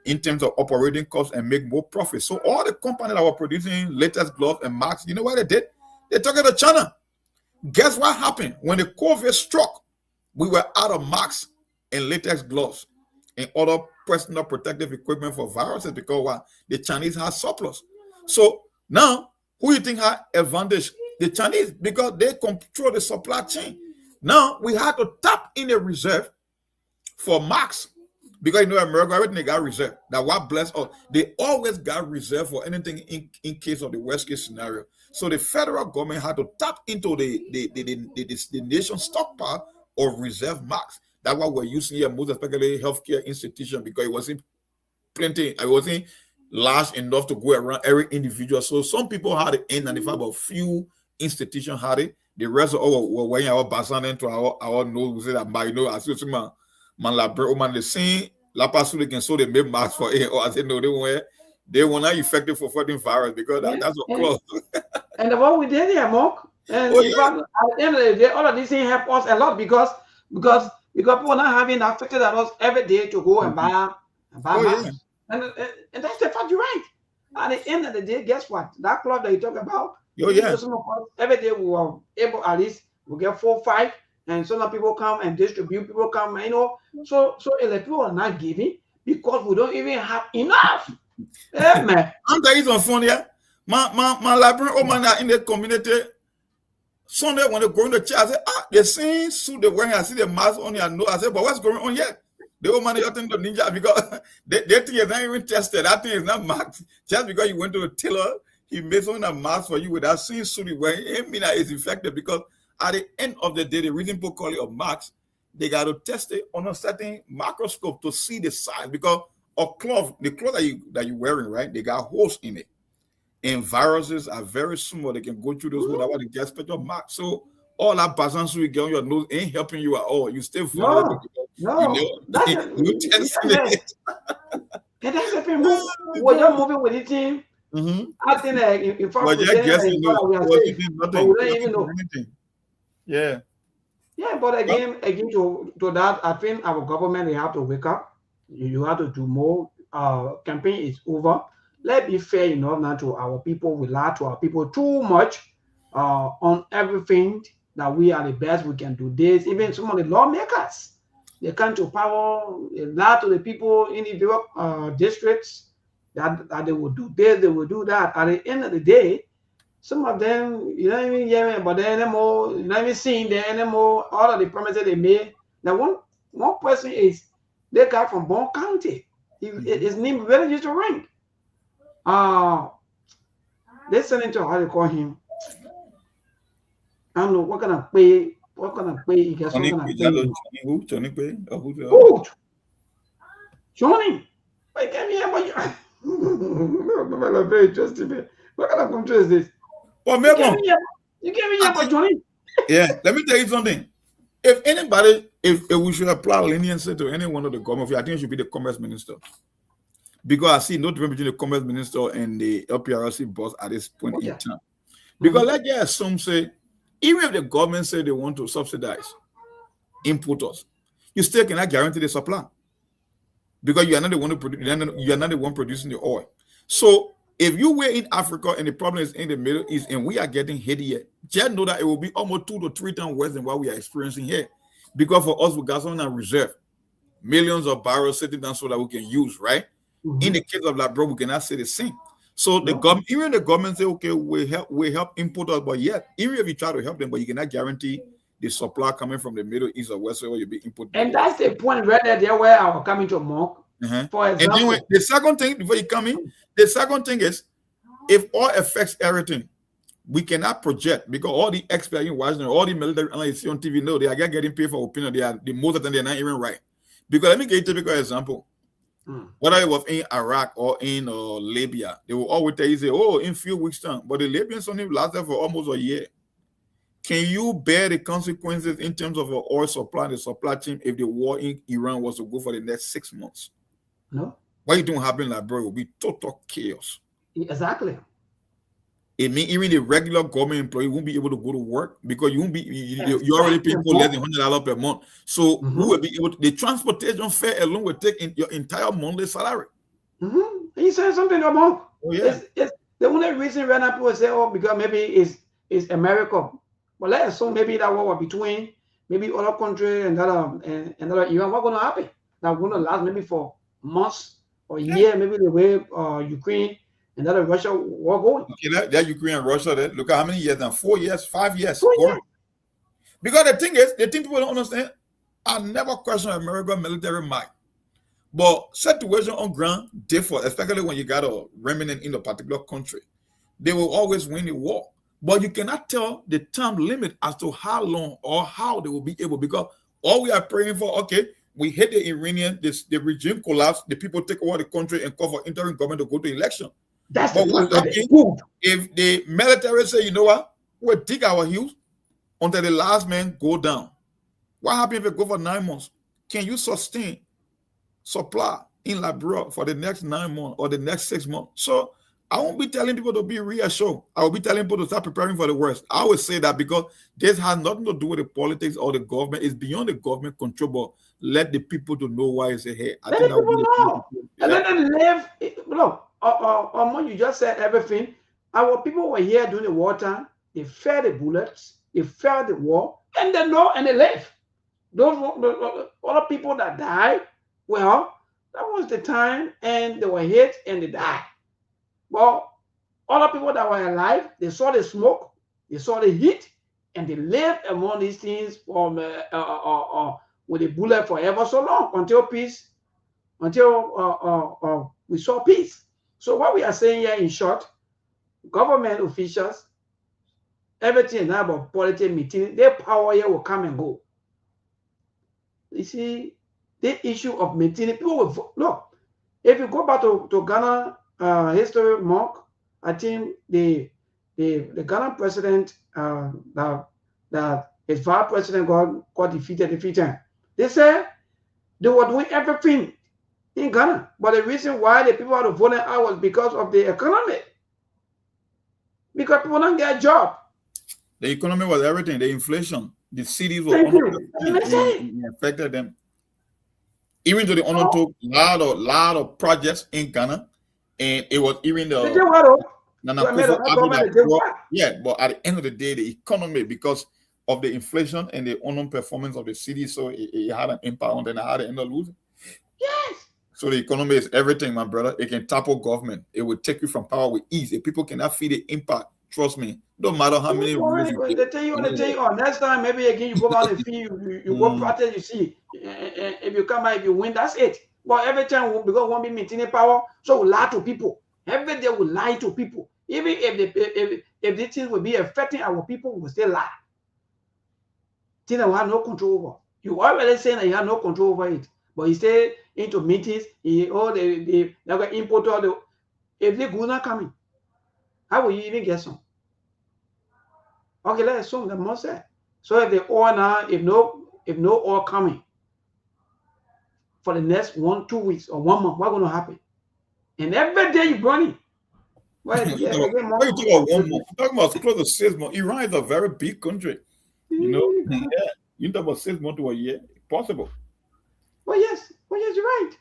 in terms of operating costs and make more profit. So all the companies that were producing latest gloves and masks, you know what they did? They took it to China. Guess what happened? When the COVID struck, we were out of masks and latex gloves and other personal protective equipment for viruses because what? The Chinese had surplus. So now, who you think had advantage? The Chinese, because they control the supply chain. Now, we had to tap in a reserve for masks. Because you know, America, everything they got reserved. That what bless us, they always got reserved for anything in case of the worst case scenario. So the federal government had to tap into the nation's stockpile of reserve masks. That's what we're using here, most especially healthcare institution, because it wasn't plenty, it wasn't large enough to go around every individual. So some people had the N95, but few institutions had it. The rest of all were wearing our basan into our nose. We say that, you know, as you see, man, the same la pasu they can so they make masks for it. Or I said no, they were not effective for fighting virus because that's a close. And what we did here, Mark, and in fact, at the end of the day, all of these things help us a lot because people are not having affected us every day to go and buy masks. And that's the fact. You're right. At the end of the day, guess what? That club that you talk about, every day we were able at least we get 4 or 5. And so now people come and distribute, people come, you know. So if the people are not giving because we don't even have enough. Yeah, man. I'm telling you something funny, yeah. My library man in the community. Sunday when they go in the chair, I said, the same suit they're wearing, I see the mask on your nose. I said, but what's going on here? The old man is attending the ninja because they think it's not even tested. That thing is not marked. Just because you went to the tailor, he made some a mask for you with that same suit you're wearing. It means that it's effective because at the end of the day, the reason people call it a mask, they got to test it on a certain microscope to see the size because the cloth that you're wearing, right? They got holes in it. And viruses are very small. They can go through those holes. That's why they get special marks. So all that basan you get on your nose ain't helping you at all. You still vulnerable. No. That's it. And that's the thing. When you're moving with the team, I think that in fact, we don't even know. Yeah. Yeah, but again to that, I think our government, they have to wake up. You have to do more. Campaign is over. Let's be fair enough now to our people. We lie to our people too much on everything that we are the best. We can do this. Even some of the lawmakers, they come to power. They lie to the people in the districts that they will do this, they will do that. At the end of the day, some of them, you don't even hear me, but they're anymore, you're not even seeing them anymore. All of the promises they made. Now, one person is the guy from Bond County. His name really used to ring. Listening to how they call him. I don't know what kind of pay he gets. Johnny Pay? Who? Johnny. Wait, get me here, but very interesting. What kind of country is this? Well, you gave me here, but Johnny. Yeah, let me tell you something. If anybody, if we should apply leniency to any one of the government, I think it should be the commerce minister. Because I see no difference between the commerce minister and the LPRC boss at this point in time. Because let's just assume, say, even if the government say they want to subsidize importers, you still cannot guarantee the supply. Because you are not the one you are not the one producing the oil. So if you were in Africa and the problem is in the Middle East and we are getting hit here, just know that it will be almost 2 to 3 times worse than what we are experiencing here. Because for us, we got something on reserve, millions of barrels sitting down so that we can use, right? In the case of Labrador, we cannot say the same. So the government, even the government say, okay, we help importers, but yet, even if you try to help them, but you cannot guarantee the supply coming from the Middle East or wherever you'll be importing. And that's the point right there where I was coming to Mark. For example. And the second thing, before you come in, the second thing is, if oil affects everything, we cannot project because all the experts in Washington, all the military analysts on TV know they are getting paid for opinion. The most of them, they're not even right. Because let me give you a typical example. Mm. Whether it was in Iraq or in Libya, they will always tell you, say, oh, in few weeks' time. But the Libyans only lasted for almost a year. Can you bear the consequences in terms of your oil supply and the supply chain if the war in Iran was to go for the next 6 months? No. What you don't happen like, bro, it will be total chaos. Exactly. It means even the regular government employee won't be able to go to work because you won't be you already paying for less than $100 per month. So who will be able to, the transportation fare alone will take in your entire monthly salary. He said something about yeah. It's the only reason right now people say, oh, because maybe it's America. But let's assume maybe that war between maybe other country and that Iran. What's gonna happen? That's gonna last maybe for months or year, maybe the way Ukraine and that Russia war going. Okay, that Ukraine and Russia, look at how many years now? 4 years, 5 years. 4 years. Because the thing is, the thing people don't understand, I never question American military might. But situation on ground differ, especially when you got a remnant in a particular country. They will always win the war. But you cannot tell the time limit as to how long or how they will be able, because all we are praying for, okay, we hit the Iranian, the regime collapse, the people take over the country and call for interim government to go to election. That's but what happens if the military say, you know what, we'll dig our heels until the last man go down? What happens if it go for 9 months? Can you sustain supply in Liberia for the next 9 months or the next 6 months? So I won't be telling people to be reassured. I will be telling people to start preparing for the worst. I always say that because this has nothing to do with the politics or the government. It's beyond the government control, but let the people to know why it's ahead. I think that would be the people. And then they live, look, you just said everything. Our people were here during the wartime. They felt the bullets, they felt the war, and they know and they live. Those other people that died, well, that was the time, and they were hit and they died. Well, other people that were alive, they saw the smoke, they saw the heat, and they lived among these things from with a bullet forever so long until peace, until we saw peace. So what we are saying here, in short, government officials, everything is not about politics meeting. Their power here will come and go. You see, the issue of maintaining people will look. If you go back to Ghana history, Mark, I think the Ghana president that his vice president got defeated. They said they were doing everything in Ghana, but the reason why the people had to vote out was because of the economy. Because people don't get a job. The economy was everything. The inflation, the cities were it affected them. Even though they undertook lot of projects in Ghana, and it was even the but at the end of the day, the economy, because of the inflation and the underperformance of the city, so it had an impact on them. How they end up losing. Yes. So the economy is everything, my brother. It can topple government. It will take you from power with ease. If people cannot feel the impact, trust me, no matter how many rules they tell you, next time maybe again you go out and feel you go practice, you see, if you come out, if you win, that's it. But every time because won't be maintaining power, so we lie to people. Every day we lie to people. Even if the things will be affecting our people, we will still lie. Things that we have no control over. You already saying that you have no control over it, but you stay into meetings. They're going to import all the. If the goods not coming, how will you even get some? Okay, let's assume the most say. So if the oil now, if no oil coming for the next 1-2 weeks or 1 month, what's going to happen? And every day you're burning. What are you talking about 1 month? You're talking about close to 6 months. Iran is a very big country. You know, you talk about 6 months to a year, possible. Well, yes, you're right.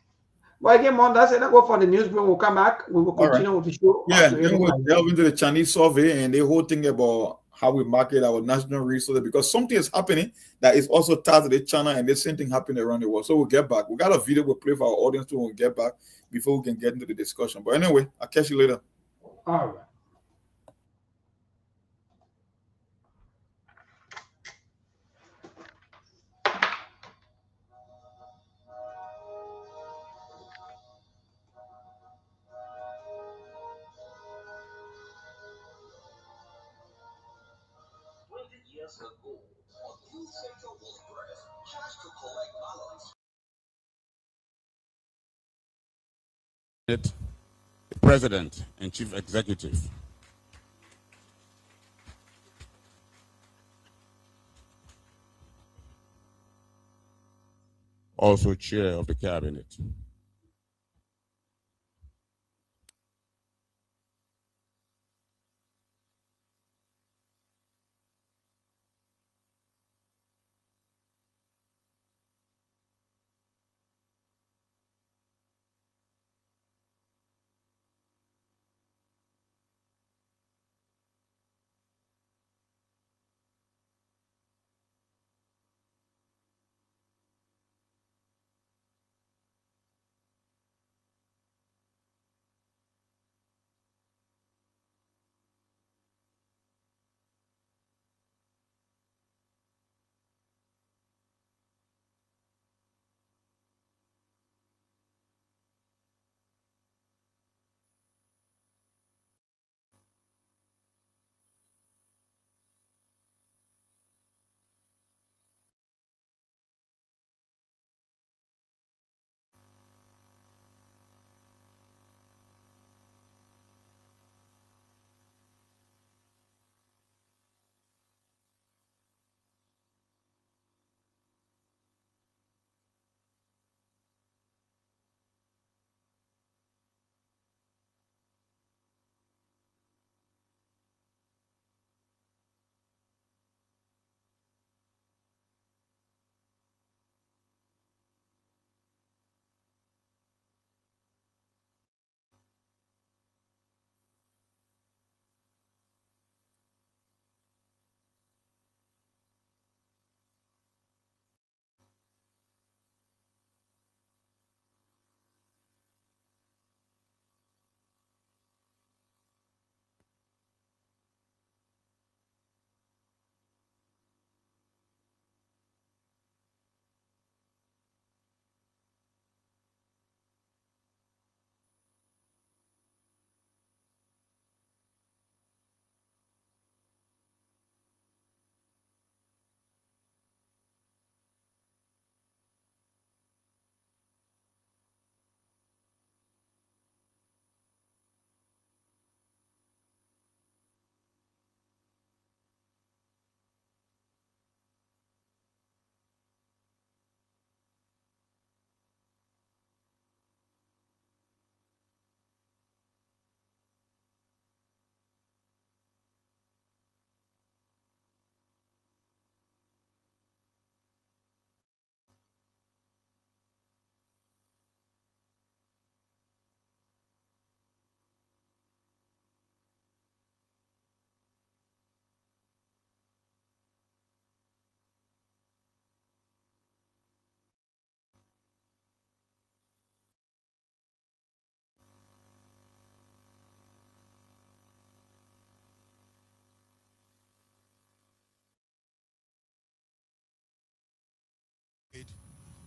Well, again, Mom, that's it. I'll go for the news. We'll come back. We will continue with the show. Yeah, then we'll delve into the Chinese survey and the whole thing about how we market our national resources, because something is happening that is also tied to the China, and the same thing happening around the world. So we'll get back. We got a video we'll play for our audience too when we get back before we can get into the discussion. But anyway, I'll catch you later. All right. Years ago, on Blue Central was pressed, cash to collect balance. The President and Chief Executive. Also Chair of the Cabinet.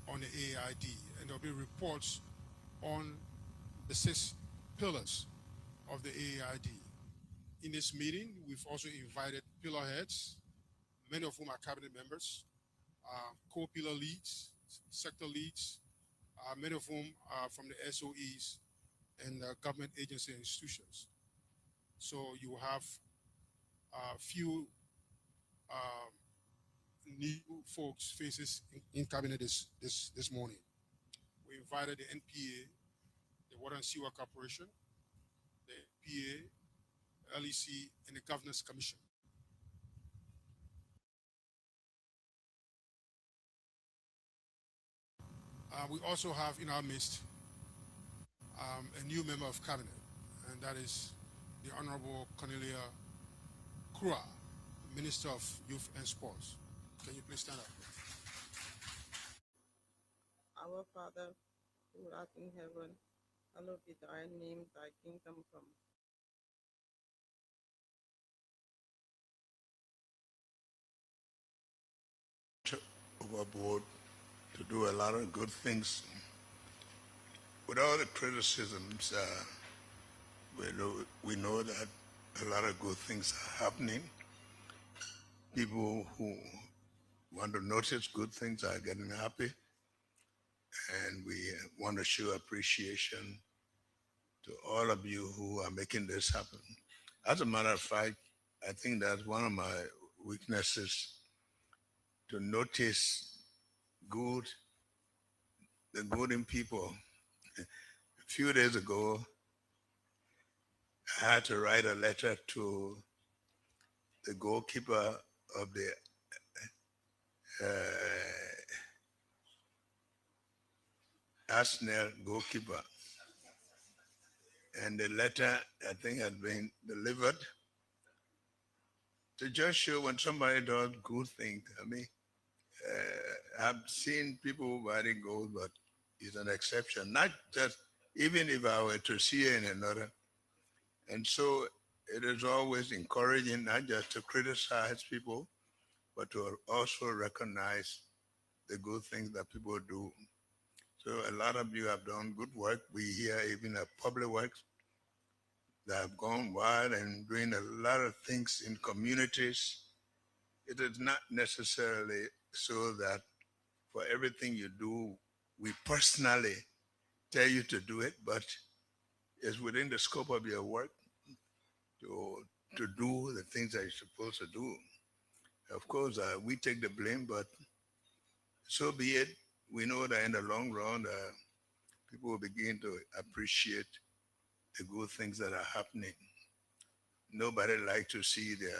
On the AID, and there'll be reports on the 6 pillars of the AID. In this meeting, we've also invited pillar heads, many of whom are cabinet members, co-pillar leads, sector leads, many of whom are from the SOEs and government agency institutions. So you have a few new folks, faces in cabinet this morning. We invited the NPA, the Water and Sewer Corporation, the NPA, LEC, and the Governance Commission. We also have in our midst a new member of cabinet, and that is the Honorable Cornelia Krua, Minister of Youth and Sports. Can you please stand up? Our Father, who art in heaven, hallowed be thy name, thy kingdom come. Overboard to do a lot of good things. With all the criticisms, we know that a lot of good things are happening. People who want to notice good things are getting happy, and we want to show appreciation to all of you who are making this happen. As a matter of fact, I think that's one of my weaknesses, to notice good, the good in people. A few days ago, I had to write a letter to the goalkeeper of the Arsenal goalkeeper. And the letter, I think, had been delivered to just show when somebody does good things. I mean, I've seen people writing goals, but it's an exception. Not just, even if I were to see it in another. And so it is always encouraging not just to criticize people, but to also recognize the good things that people do. So a lot of you have done good work. We hear even at Public Works that have gone wild and doing a lot of things in communities. It is not necessarily so that for everything you do, we personally tell you to do it, but it's within the scope of your work to do the things that you're supposed to do. Of course, we take the blame, but so be it. We know that in the long run, people will begin to appreciate the good things that are happening. Nobody likes to see their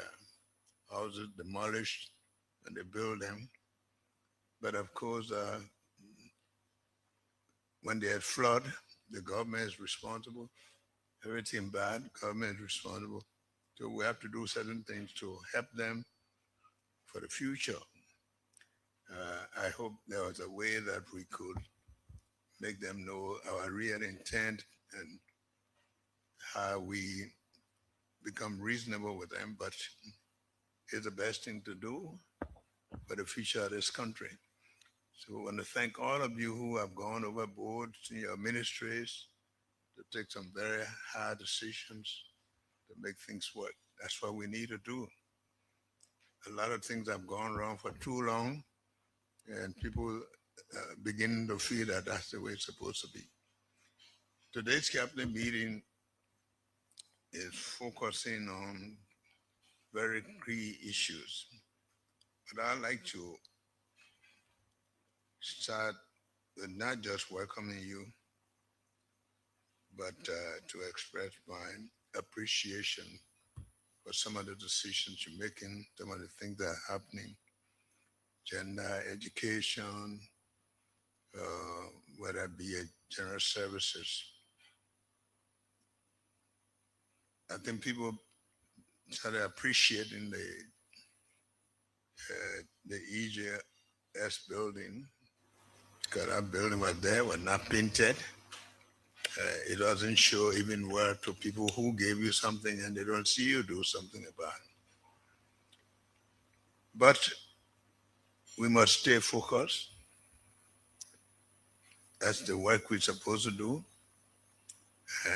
houses demolished and they build them. But of course, when they had flood, the government is responsible. Everything bad, government is responsible. So we have to do certain things to help them for the future. I hope there was a way that we could make them know our real intent and how we become reasonable with them, but it's the best thing to do for the future of this country. So I want to thank all of you who have gone overboard in your ministries to take some very hard decisions to make things work. That's what we need to do. A lot of things have gone wrong for too long, and people begin to feel that that's the way it's supposed to be. Today's cabinet meeting is focusing on very key issues. But I'd like to start with not just welcoming you, but to express my appreciation for some of the decisions you're making, some of the things that are happening, gender, education, whether it be general services. I think people started appreciating the EJS building, because that building was there, was not painted. It doesn't show even well to people who gave you something and they don't see you do something about it. But we must stay focused. That's the work we're supposed to do.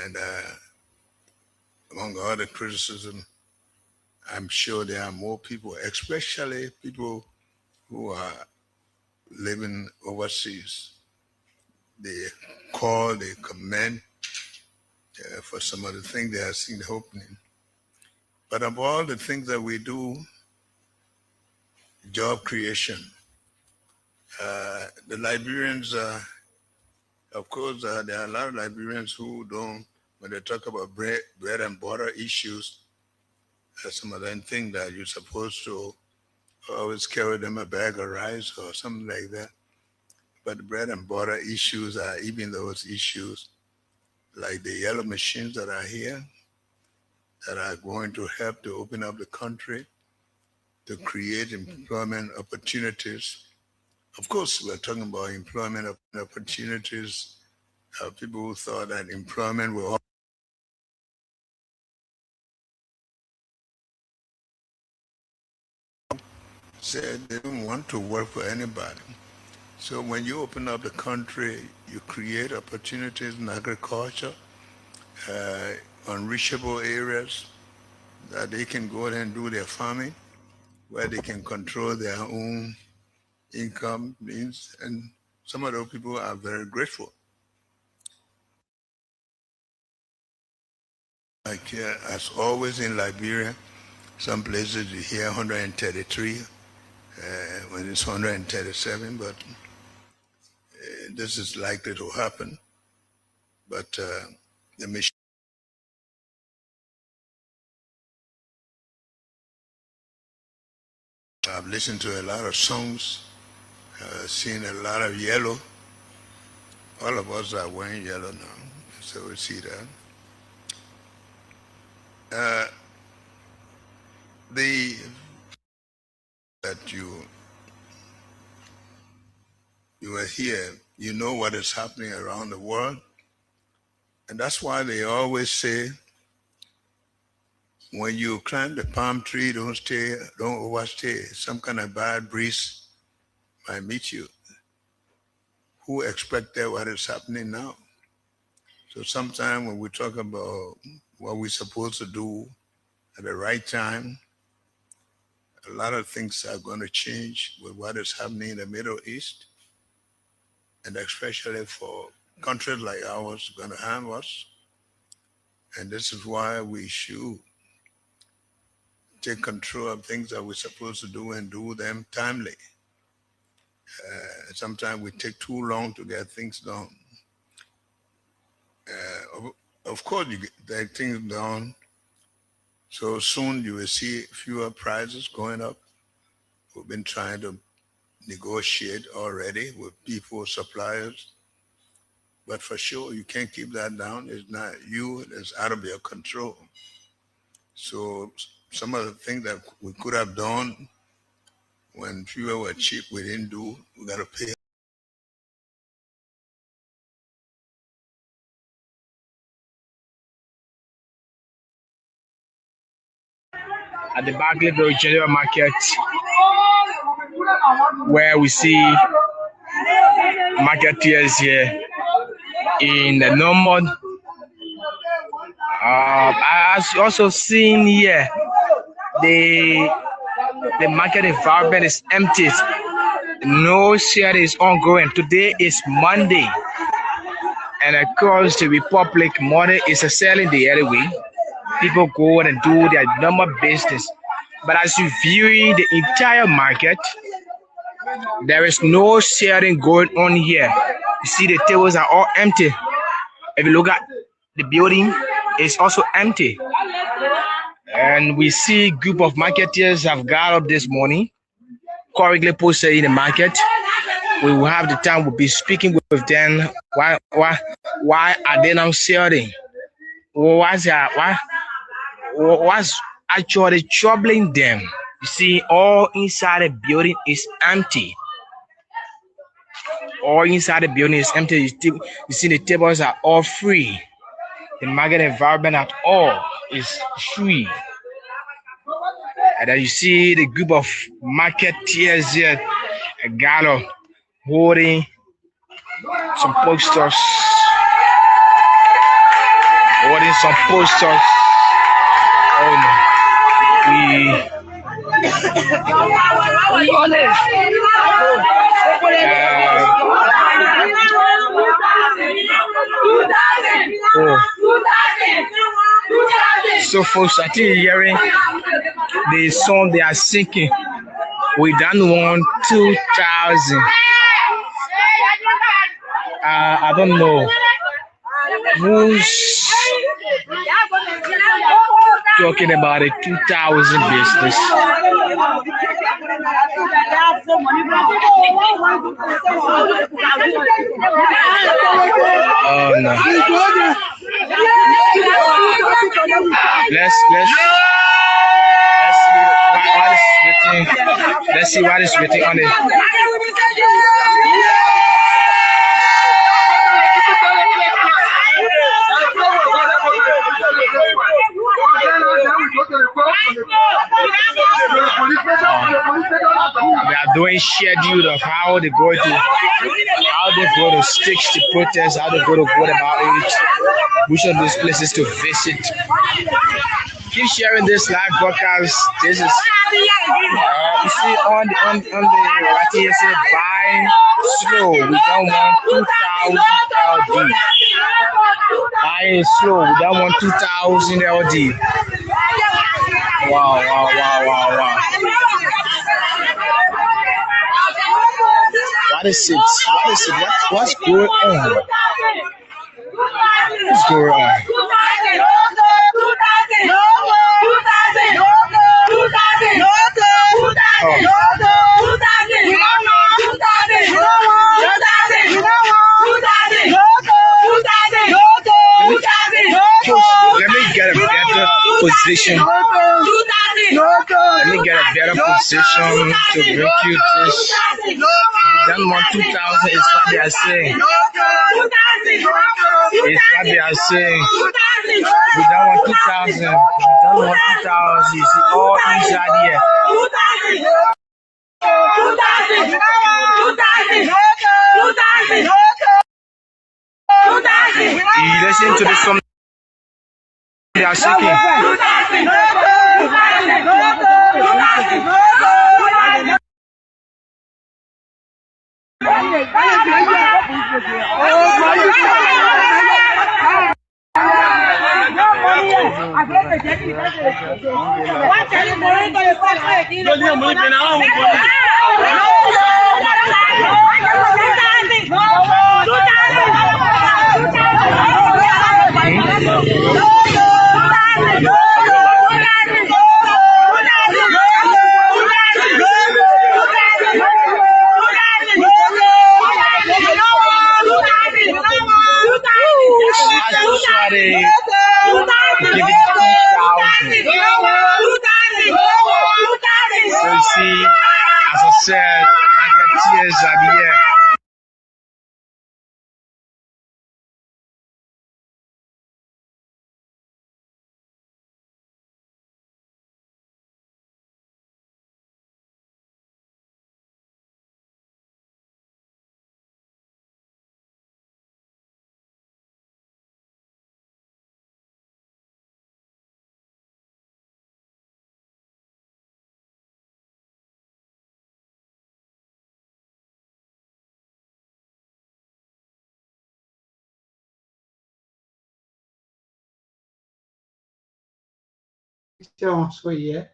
And among all the criticism, I'm sure there are more people, especially people who are living overseas. They call, they commend for some of the things they are seeing happening. But of all the things that we do, job creation, the Liberians, of course, there are a lot of Liberians who don't, when they talk about bread and butter issues, some of them think that you're supposed to always carry them a bag of rice or something like that. But the bread and butter issues are even those issues like the yellow machines that are here that are going to help to open up the country, to create employment opportunities. Of course, we're talking about employment opportunities. People who thought that employment will said they don't want to work for anybody. So when you open up the country, you create opportunities in agriculture, unreachable areas that they can go there and do their farming, where they can control their own income means, and some of those people are very grateful. Like as always in Liberia, some places you hear 133 when it's 137, but this is likely to happen. But the machine. I've listened to a lot of songs, seen a lot of yellow. All of us are wearing yellow now, so we see that. The that you are here, you know what is happening around the world, and that's why they always say, when you climb the palm tree, don't overstay. Some kind of bad breeze might meet you. Who expected what is happening now? So sometimes when we talk about what we're supposed to do at the right time, a lot of things are going to change with what is happening in the Middle East, and especially for countries like ours going to harm us. And this is why we should take control of things that we're supposed to do and do them timely. Sometimes we take too long to get things done. Of course, you get things done, so soon you will see fewer prices going up. We've been trying to negotiate already with people, suppliers, but for sure you can't keep that down. It's not you, it's out of your control. So some of the things that we could have done when fuel were cheap, we didn't do. We got to pay. At the Barclayville General Market, where we see marketeers here in the normal. I also seen here the market environment is empty. No sale is ongoing. Today is Monday, and across the Republic, Monday is a selling day anyway. People go and do their normal business. But as you view the entire market, there is no selling going on here. You see the tables are all empty. If you look at the building, it's also empty. And we see a group of marketeers have got up this morning, currently posted in the market. We will have the time, we'll be speaking with them. Why are they not selling? What's actually troubling them? You see, all inside the building is empty. All inside the building is empty. You see the tables are all free. The market environment at all is free. And then you see the group of marketeers here, a gal holding some posters. Holding some posters. Oh no. So folks, I think you're hearing the song they are singing. We done won 2,000. I don't know who's talking about a 2,000 business. Oh no. Let's see what is written on it. They are doing schedule of how they go to stage the protest, how they go about it, which of these places to visit. Keep sharing this live broadcast. This is you see on the right here say buy slow. We don't want 2,000 LD. Buy internet is slow. That one 2000 LD. Wow. What is it? What's going on? What's going on? Let me get a better position. Let me get a better position to bring you this. That one 2000 is what they are saying. It's what they are saying. We don't want 2000. We don't want 2000. You see all inside here. You listen to the song they are shaking. So you see, as I said, marketeers are here. So yeah.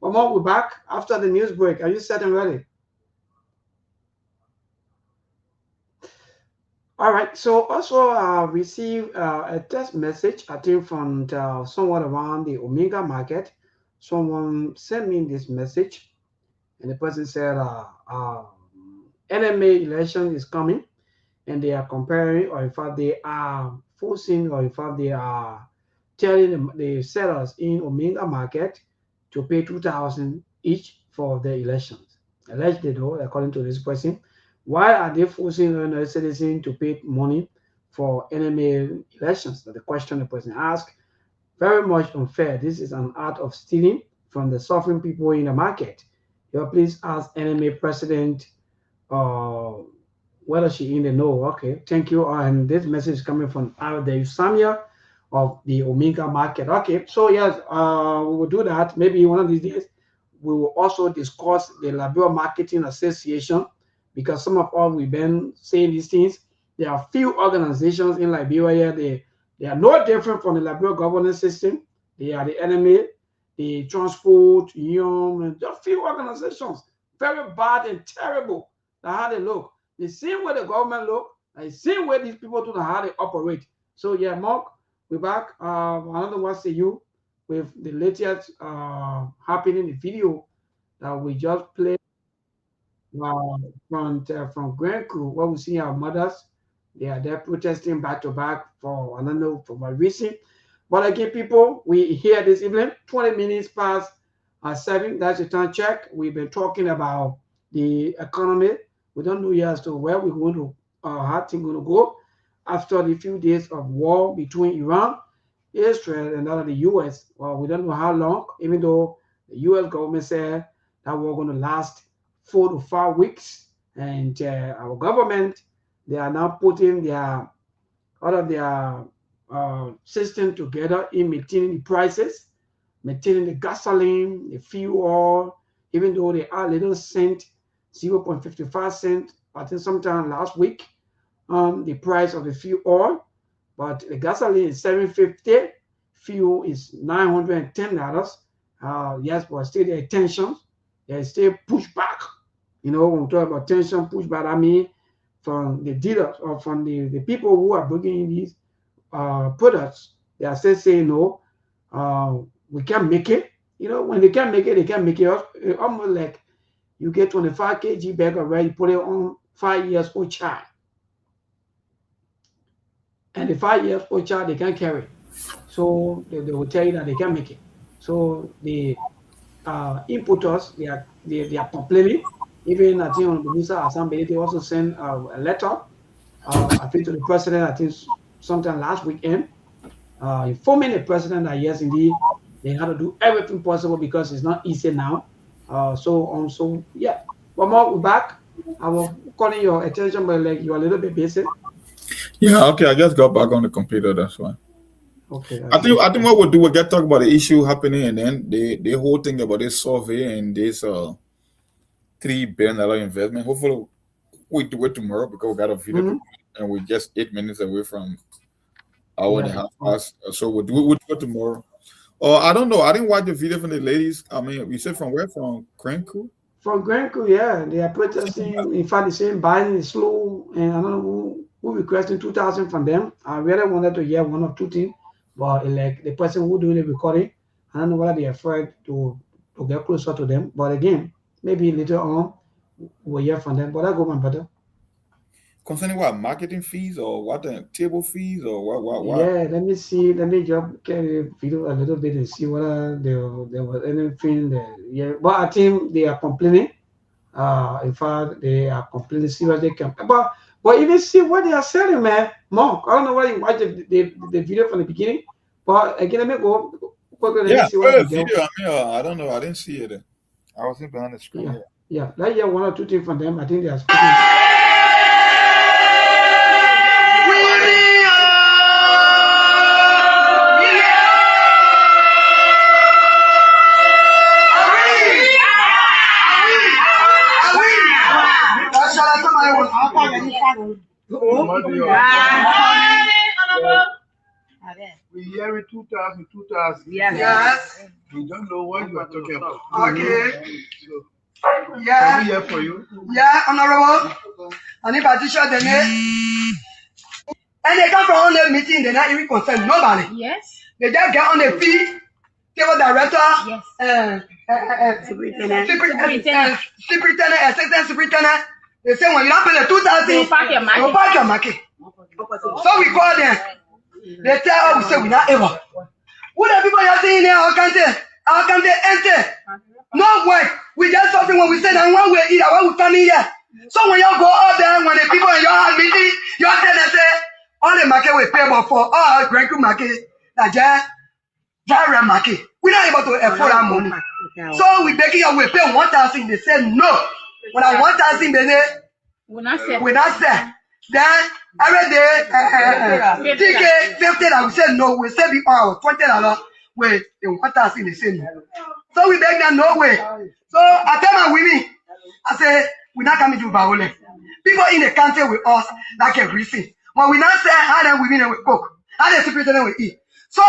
Omar, we're back after the news break. Are you set and ready? All right. So also received a text message, I think, from someone around the Omega market. Someone sent me this message, and the person said, NMA election is coming, and they are comparing, or in fact, they are forcing, or in fact, they are telling the sellers in Omega market to pay 2,000 each for the elections. Allegedly, though, according to this person, why are they forcing a citizen to pay money for NMA elections? That's the question the person asked. Very much unfair. This is an art of stealing from the suffering people in the market. Please ask NMA president whether she in the know. Okay, thank you. And this message is coming from the Samia of the Omega market. Okay, so yes, we will do that. Maybe one of these days we will also discuss the Liberia Marketing Association, because some of us we've been saying these things. There are few organizations in Liberia. They are no different from the Liberia governance system. They are the enemy, the transport, and just few organizations. Very bad and terrible. That's how they look. The same way the government look, the same way these people do, how they operate. So yeah, Mark, we're back. Another one to you with the latest happening video that we just played from Grand Crew, where we see our mothers. They are there protesting back to back for, I don't know, for what reason. But again, people, we here this evening, 20 minutes past 7. That's the time check. We've been talking about the economy. We don't know yet as to where we're going to, how things going to go after the few days of war between Iran, Israel, and now the U.S. Well, we don't know how long, even though the U.S. government said that war going to last 4 to 5 weeks. And our government, they are now putting their all of their system together in maintaining the prices, maintaining the gasoline, the fuel, even though they are little cent, 0.55 cent, I think sometime last week, the price of the fuel oil. but the gasoline is $7.50. Fuel is $910. Yes, but still there are tensions. There's still pushback. You know, when we talk about tension, pushback, I mean, from the dealers or from the people who are bringing in these products, they are still saying, no, we can't make it. You know, when they can't make it, they can't make it. Almost like you get 25 kg bag of rice, you put it on 5 years old child. And the 5 years old child, they can't carry it. So they will tell you that they can't make it. So the importers, they are complaining. Even I think on the Minister Assembly, they also sent a letter, I think to the president, I think sometime last weekend, informing the president that yes, indeed, they have to do everything possible because it's not easy now. So yeah. But more, we're back. I was calling your attention, but like you're a little bit busy. Yeah, okay. I just got back on the computer. That's why. Okay. I think what we'll do, we'll get talk about the issue happening, and then the whole thing about this survey and this $3 billion investment. Hopefully, we do it tomorrow because we got a video, and we're just 8 minutes away from hour and a half past. So we'll do it tomorrow. I don't know. I didn't watch the video from the ladies. I mean, we said from where? From Granco? From Granco, yeah. They are protesting. In fact, the same Biden is slow, and I don't know who requesting 2,000 from them. I really wanted to hear one or two things, but like the person who doing the recording, I don't know whether they're afraid to get closer to them. But again, maybe later on we'll hear from them. But I go, my brother. Concerning what, marketing fees or what, table fees or what? Yeah, let me see. Let me just get a video a little bit and see whether there was anything there. Yeah, but I think they are complaining. In fact, they are complaining. See what they can. But even see what they are selling, man. Monk, I don't know why you watch the video from the beginning. But again, let me go. Yeah, see what the video. I mean, I don't know. I didn't see it. I wasn't behind the screen. Yeah. Let's hear one or two things from them. I think they are speaking. We hear it 2000. Yes. We don't know what you are talking about. Okay. So, yeah. We here for you. Yeah, Honorable. And if I teach you the name, and they come from on the meeting, they're not even concerned. Nobody. Yes. They just get on the feet. Table director. Yes. Superintendent, assistant superintendent. They say when you don't pay the 2,000, you park your market. So we call them. They tell us, we say we're not able. What are people are saying here? How can they enter? No way. We just something when we say that one way eat, when we come in here. So when you go out there, when the people in your meeting, you tell them say all the market we pay for all Granco market, that Jara market. We're not able to afford that money. So we begging you, we pay 1,000. They say no. When I 1,000, they say we not say. Then every day, ticket 50. I will say no. We say before $20. Wait, the 1,000 they say no. So we beg them no way. So I tell my women, I say we're not coming to Baole. People in the country with us like a reason. When we not say how the women will cook, how the superintendent will eat. So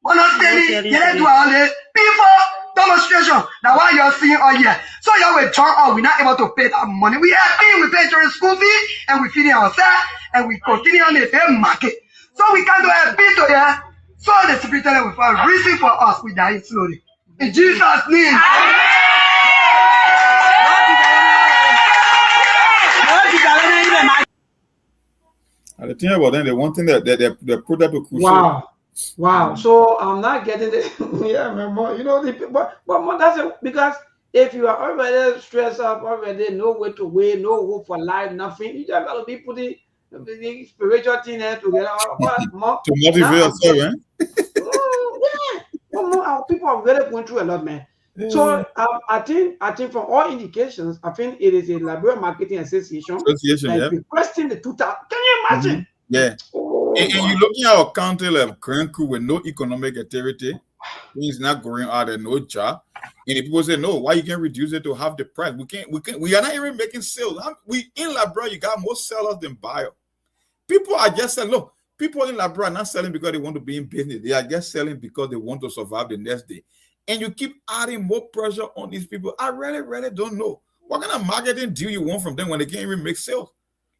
we're not standing here to all the people demonstration. Now why you're seeing all here. So you will turn out, we're not able to pay that money. We are paying, we pay during school fee, and we feeding ourselves, and we continue on the same market. So we can't do a bit to here. So the superintendent will find reason for us, we die slowly. In Jesus' name. And the thing about them, the one thing that they put up a crucial. Wow. So I'm not getting the you know, but that's it, because if you are already stressed up, already no way to wait, no hope for life, nothing, you just gotta be putting the spiritual thing there together. To motivate yourself, eh? People are really going through a lot, man. So I think from all indications, I think it is a Liberia Marketing Association that is requesting the 2,000. Can you imagine? Yeah. And you're looking at a country like Granco with no economic activity, things not going out there, no job. And if people say no, why you can't reduce it to half the price? We are not even making sales. We in Liberia, you got more sellers than buyers. People are just saying, look, People in Labrador are not selling because they want to be in business. They are just selling because they want to survive the next day. And you keep adding more pressure on these people. I really don't know. What kind of marketing deal you want from them when they can't even make sales?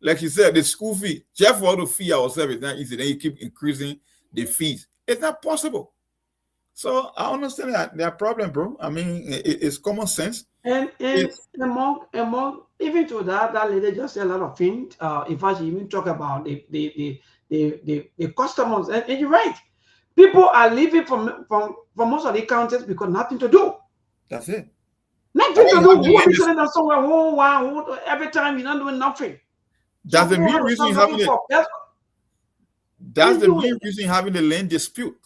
Like you said, the school fee, just for to fee ourselves is not easy. Then you keep increasing the fees. It's not possible. So I understand that their problem, bro. I mean, it's common sense. And among even to that lady just said a lot of things. In fact, she even talk about the customers, and you're right. People are leaving from most of the counties because nothing to do. That's it. Nothing to do. Who will be selling them somewhere? Every time you're not doing nothing. That's the main reason having it. That's the main reason having the land dispute.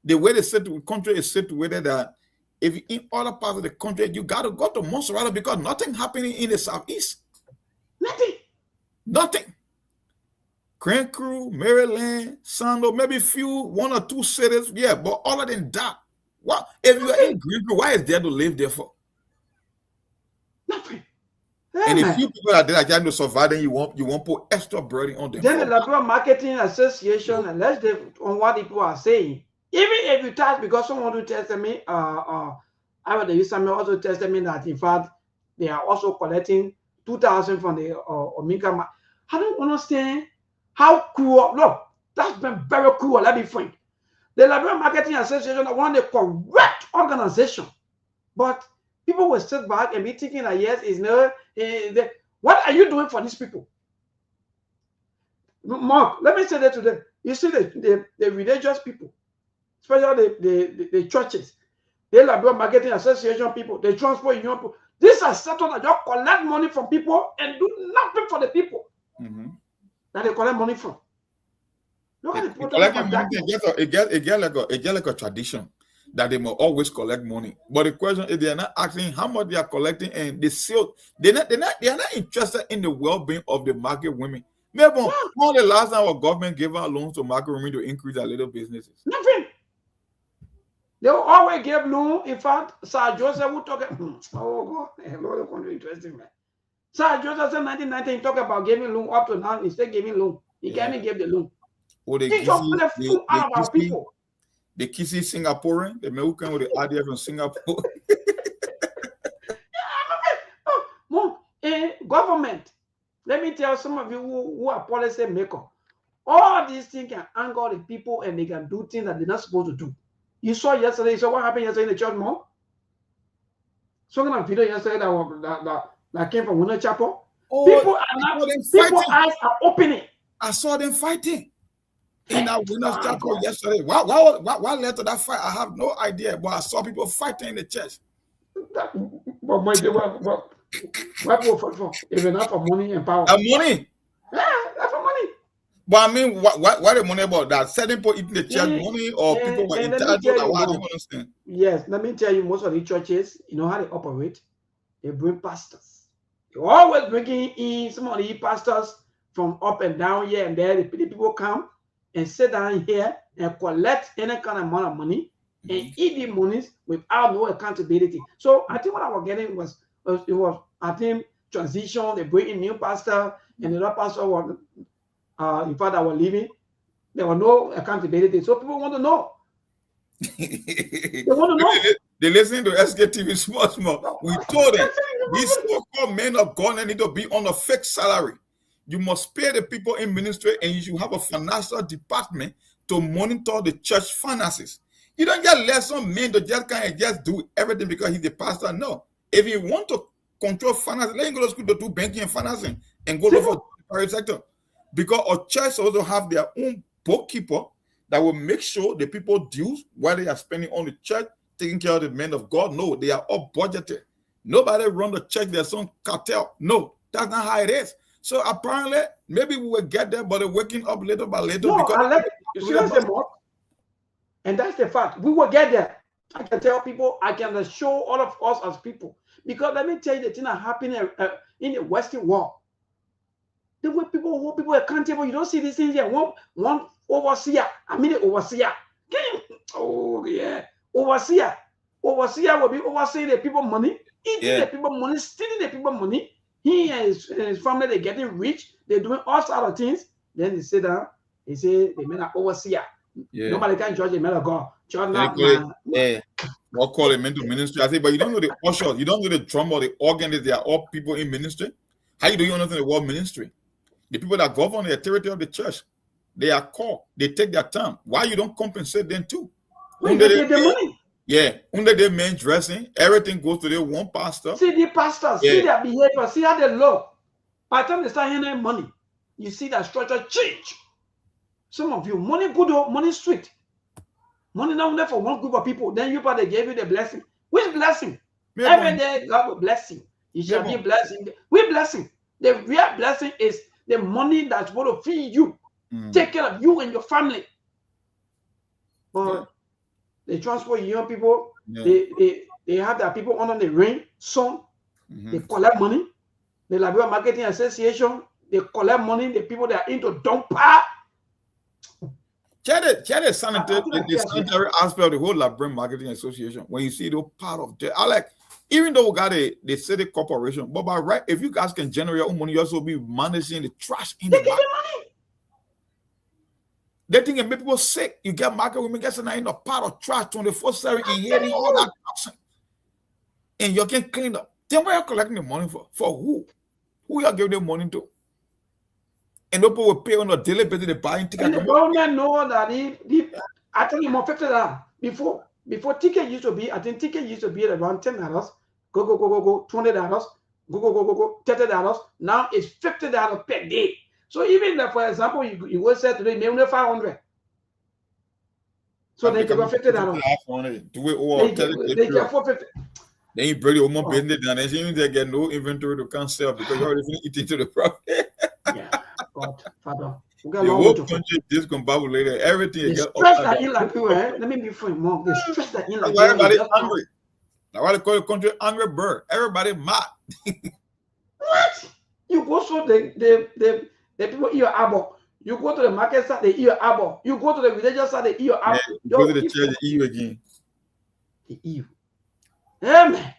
The way the country is situated, that if in other parts of the country, you got to go to Montserrat because nothing happening in the southeast. Nothing. Grand Crew, Maryland, Sando, maybe one or two cities, yeah. But other than that, what if you're in Grand Crew? Why is there to live there for? Nothing. And if few people are there trying to survive, then you won't put extra burden on them. Then the Labrador Marketing Association, and let's on what people are saying. Even if you test, because someone who tested me, I would use some also tested me that in fact they are also collecting 2,000 from the Omega. I don't understand how cruel. Look, that's been very cruel. Let me think. The Labrador Marketing Association are one of the correct organization, but people will sit back and be thinking that yes, is no. What are you doing for these people? Mark, let me say that to them. You see the religious people, especially the churches, the Labrador Marketing Association people, the transport union people. These are settled that just collect money from people and do nothing for the people that they collect money from. Look at the collecting money. It get like a tradition that they must always collect money. But the question is, they are not asking how much they are collecting, and they are not interested in the well-being of the market women. Maybe when the last time our government gave out loans to market women to increase their little businesses? Nothing. They will always give loan. In fact, Sir Joseph will talk. Oh God, Lord, interesting man. Sir Joseph said 1990 he talked about giving loan. Up to now, he still giving loan. He can't even give the loan. Or they just put the food out of our people. The kissy Singaporean, the American with the idea from Singapore. Government. Let me tell some of you who are policy maker. All these things can anger the people and they can do things that they're not supposed to do. You saw yesterday, so what happened yesterday in the church, Mom? Something on video yesterday that came from Winter Chapel. Oh, people's eyes are opening. I saw them fighting in that Winter Chapel yesterday. Why led to that fight? I have no idea, but I saw people fighting in the church. What people for? If not for money and power. Money? Yeah, that's for money. But I mean, what the money about that? Certain people eating the church money, or people were entitled to that? I don't understand. Yes, let me tell you, most of the churches, you know how they operate? They bring pastors. They always bringing in some of the pastors from up and down here and there. The people come and sit down here and collect any kind of amount of money and eat the monies without no accountability. So I think what I was getting was I think transition. They bring in new pastor and the other pastor was in fact I was leaving. There was no accountability. So people want to know. They want to know. They listen to Sktv small. We told them these so-called men of God need to be on a fixed salary. You must pay the people in ministry, and you should have a financial department to monitor the church finances. You don't just let some men to just do everything because he's the pastor. No. If you want to control finance, let him go to school to do banking and financing and go to the private sector. Because a church also have their own bookkeeper that will make sure the people dues while they are spending on the church, taking care of the men of God. No, they are all budgeted. Nobody run the church, there's some cartel. No, that's not how it is. So apparently, maybe we will get there, but they're waking up little by little. No, and that's the fact. We will get there. I can tell people, I can show all of us as people. Because let me tell you the thing that happened in the Western world. The way people hold people accountable, you don't see these things here. One overseer, the overseer. Oh, yeah. Overseer will be overseeing the people money, eating the people money, stealing the people money. He and his family, they're getting rich. They're doing all sorts of things. Then they sit down He say the men are overseer. Yeah. Nobody can judge the men of God. Judge not What call it mental ministry? I say, but you don't know the usher, you don't know the drum or the organist. They are all people in ministry. How do you understand the word ministry? The people that govern the territory of the church, they are called. They take their time. Why you don't compensate them too? When they get the money. Yeah, under the men dressing, everything goes to the one pastor. See the pastors, see their behavior, see how they look. By the time they start handing money, you see that structure change. Some of you, money good, money sweet. Money not only for one group of people. Then you probably gave you the blessing. Which blessing? Every day God will bless you. You shall be blessing. Which blessing? The real blessing is the money that's going to feed you, take care of you and your family. But they transport young people. They have their people under the ring, sun. They collect money. The Liberia Marketing Association, they collect money. The people that are into dumper. The sanitary aspect of the whole Liberia Marketing Association. When you see the part of that, I like, even though we got the city corporation, but by right, if you guys can generate your own money, you also be managing the trash in the market. They think it make people sick. You get market women getting in a pot of trash 24/7 and hearing all that toxin. And you can clean up. Then where are you collecting the money for? For who? Who you giving the money to? And people will pay on a daily basis the buying ticket. And the government know that I tell you more $50 before ticket used to be, I think ticket used to be around $10. Go, $20, go, $30. Now it's $50 per day. So even for example, you will say today, maybe 500. So they give $50. They get $450. Then you bring the woman business down, and even they get no inventory to can sell because you already eating to the profit. Yeah, God, Father. The whole country discombobulated. Everything. The stress that in like you, Let me be frank, Mom. The stress that in like you. Everybody hungry. Now why they call the country angry bird? Everybody mad. What? You go so the people eat your apple. You go to the market side, they eat your apple. You go to the religious side, they eat your apple. You go to the church, they eat you again. They eat you. Amen.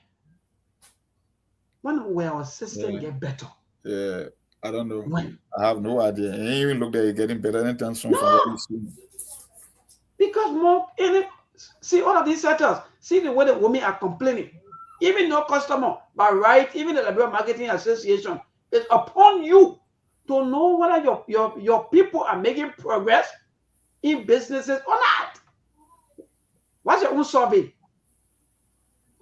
When will our system get better? Yeah, I don't know. When? I have no idea. And even look like you're getting better anytime soon from what you see. Because more see all of these setters, see the way the women are complaining. Even no customer, but right, even the Liberia Marketing Association, it's upon you to know whether your people are making progress in businesses or not. What's your own survey?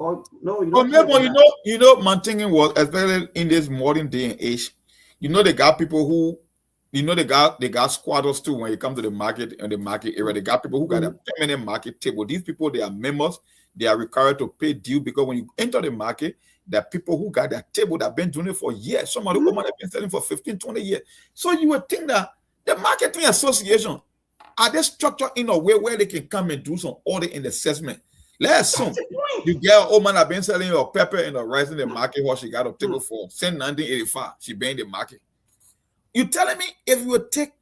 Or no, you know, my thinking was, especially in this modern day and age, they got people who, they got squatters too when you come to the market and the market area. They got people who got a permanent market table. These people, they are members. They are required to pay due because when you enter the market, there are people who got their table that have been doing it for years. Some of the women have been selling for 15, 20 years. So you would think that the marketing association, are they structured in a way where they can come and do some audit and assessment? Let's assume you get an old man that been selling your pepper and the rice in the market what she got a table for since 1985. She been in the market. You telling me if you would take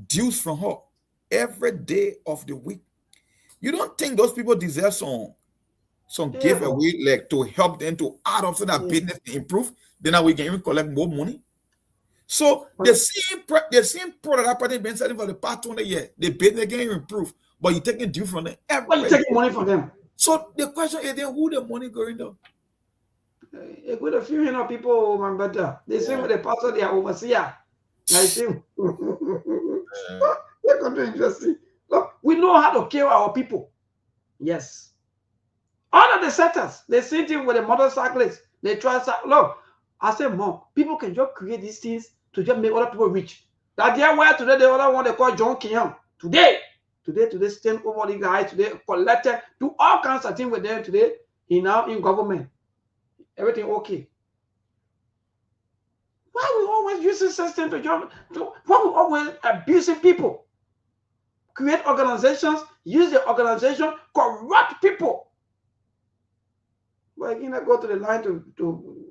dues from her every day of the week, you don't think those people deserve some giveaway like to help them to add up so that business can improve? Then we can even collect more money. So the same product that person been selling for the past 20 years, the business can improve, but you're taking due from them. But you're taking money from them. So the question is then who the money going to? With a few people, man, better. They say with the pastor, they are overseer. I think they're going to interesting. Look, we know how to kill our people. Yes. All of the setters, the same thing with the motorcyclists. They try to look. I say, Mom, people can just create these things to just make other people rich. That they are where today the other one they call John Kenyon. Today, stand over the guy today, collected, do all kinds of things with them today. He now in government. Everything okay. Why we always use the system why we always abusing people? Create organizations, use the organization, corrupt people. Well, again, I go to the line to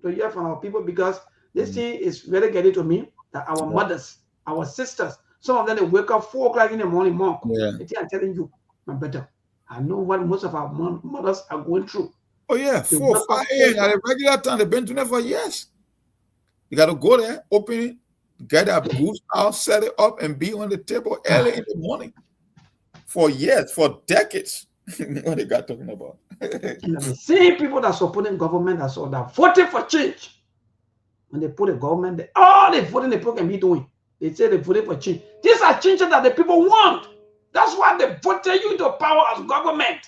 hear from our people because this thing is really getting to me that our mothers, our sisters, some of them they wake up 4 o'clock in the morning, Mom. I'm telling you, my brother, I know what most of our mothers are going through. Oh yeah, 4, 5 a.m. at a regular time. They've been doing it for years. You got to go there, open it, get a booth out, set it up, and be on the table early in the morning for years, for decades. What they got talking about? The same people that supporting government that voting for change. When they put the government there, all the voting the people can be doing. They say they voted for change. These are changes that the people want. That's why they voted you into power as government.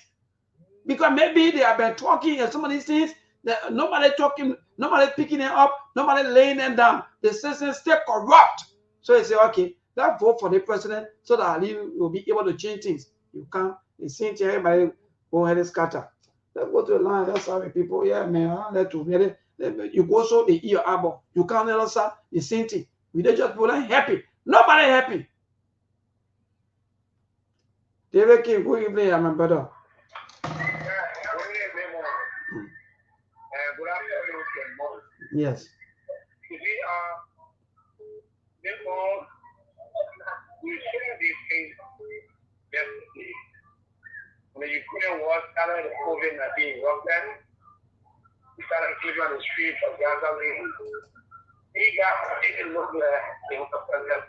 Because maybe they have been talking and some of these things that nobody talking, nobody picking it up, nobody laying them down. The system stay corrupt. So they say, okay, let's vote for the president so that he will be able to change things. You can't. The same thing, everybody go ahead and scatter. Let's go to the line. Let's have people. Yeah, man. Let to get it. You go so the ear album. You can't answer the same thing. We just people not happy. Nobody happy. David King, good evening, my brother. Yes. Therefore, we shouldn't be things yesterday. When you couldn't walk out of the COVID-19 lockdown, we started sleeping on the street of gasoline. He didn't look like he was a president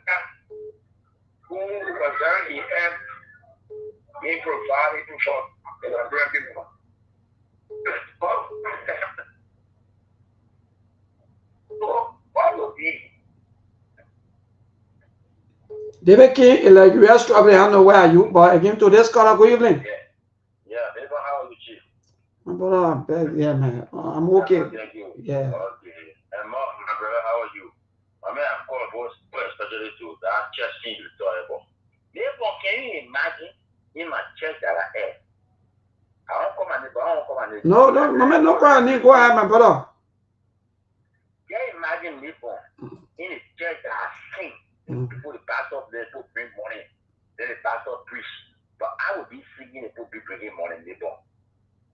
who was very being provided for the Nigerian people. What would be? David King, like we are struggling, I don't know where are you, but again today's caller, good evening. Yeah, neighbor, how are you, Chief? My brother, yeah, man, I'm okay. Thank you. Yeah. Okay. And my brother, how are you? I mean, I'm calling both especially to that church thing you talk about. Neighbor, can you imagine in my church that I had? I don't come and No, go ahead, my brother. Can you imagine neighbor in a church that I sing? People, the pastor, they put bring money. Then the pastor preach. But I would be singing and put bringing money, neighbor.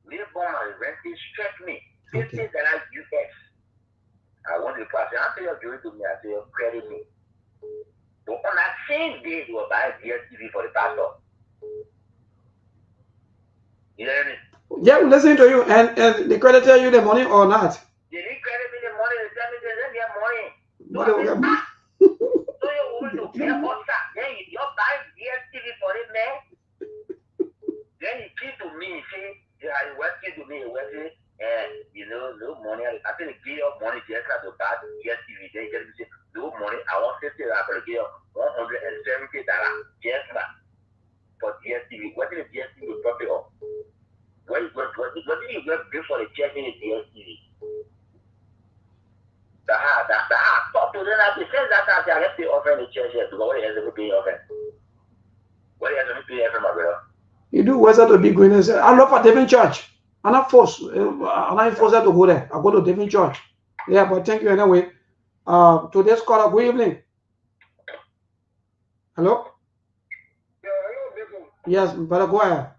Neighbor, my rent is stress me. $50 US. I want the pastor. I say you're doing to me. I say you're credit me. But on that same day, they will buy DSTV for the pastor. You hear me? Yeah, I'm listening to you. And they credited you the money or not? They didn't credit me the money. They tell me they didn't get money. But they will get money. So you want to pay for that? Then you're buying DSTV for it, man. Then he came to me, say, yeah, he working to me, working, no money. I think they give up money just to buy DSTV. Then he tell me, say, no money. I want $50. I'm going to give $170 just for DSTV. What did the DSTV profit of? What did you get for the church in the DSTV? Talk to them. I said that I have to offer the church here to go. What has to be offering? What has to be offering, my brother? You do what's that to be going and say, I love a different church. I'm not forced. I'm not forced to go there. I go to a different church. Yeah, but thank you anyway. Today's caller, good evening. Hello? Yeah, hello, yes, brother, go ahead.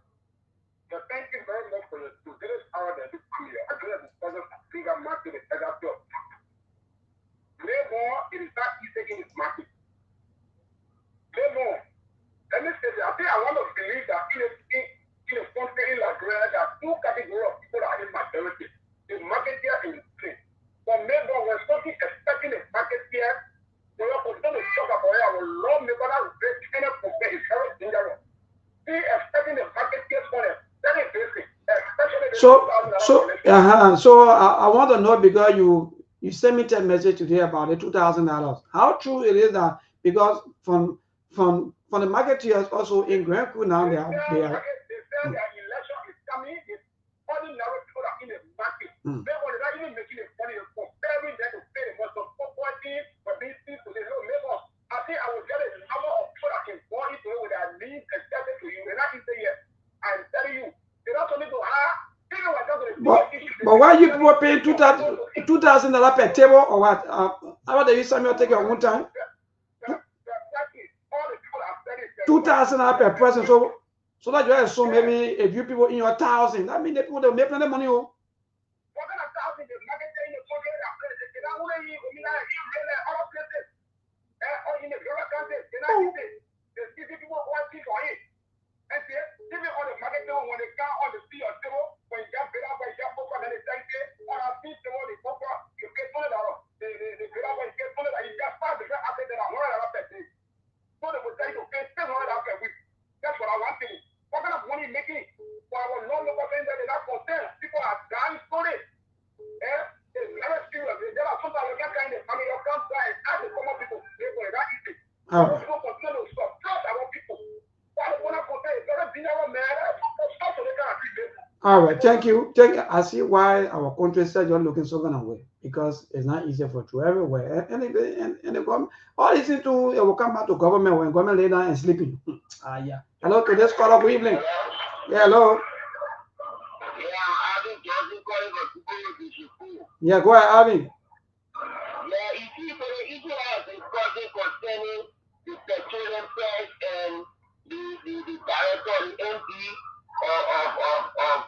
So thank you very much for today's hour that you come here. I could have discussed a bigger market as I thought. More, it is not easy taking this market. More. Let me say that I think I want to believe that in a country like Nigeria, there are two categories of people that are in majority. The marketeer and the street. But maybe when something expecting a marketeer, we are going to talk about it. I will love me, but I will break any compare. It's very dangerous. See, expecting the marketeer for them. That is basic. So I want to know because you sent me a message today about the $2,000. How true it is that because from the marketeers also in Grand Coup now they are election is coming. It's ordinary people are in the market. They were not even making a money comparing them to pay the most of property for these people. They don't make us. I think I will get a number of people that can go into it with their needs accepted to you. They're not in there yet. I'm telling you, they don't need to hire. But why you people paying $2,000 per table or what? How about you Samuel take your own time? $2,000 per person. So that you assume maybe a few people in your 1,000. That means the people they make plenty money. Oh. All right, thank you. Thank you. I see why our country said you're looking so gonna way because it's not easy for to everywhere. And the government, all listen to it will come back to government when government lay down and sleeping. Yeah. Hello to this caller. Good evening. Yeah, hello. Yeah, go ahead, Arvin. Yeah, you see, for the issue of discussing concerning the petroleum price and the director, the MP of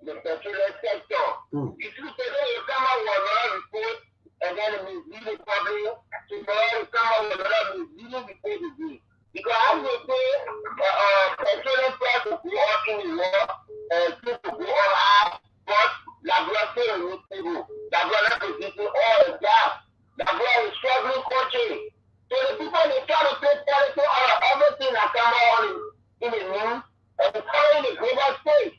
the petroleum sector. You see, today you come out with another report and then the misleading public. Tomorrow you come out with another misleading report again. Because I will say petroleum price will go up in the world and people go up high, but laboratory will stable. Laboratory is all the gas. Laboratory is struggling country. So the people they try to take politics out of everything that come on in the news and calling the global stage.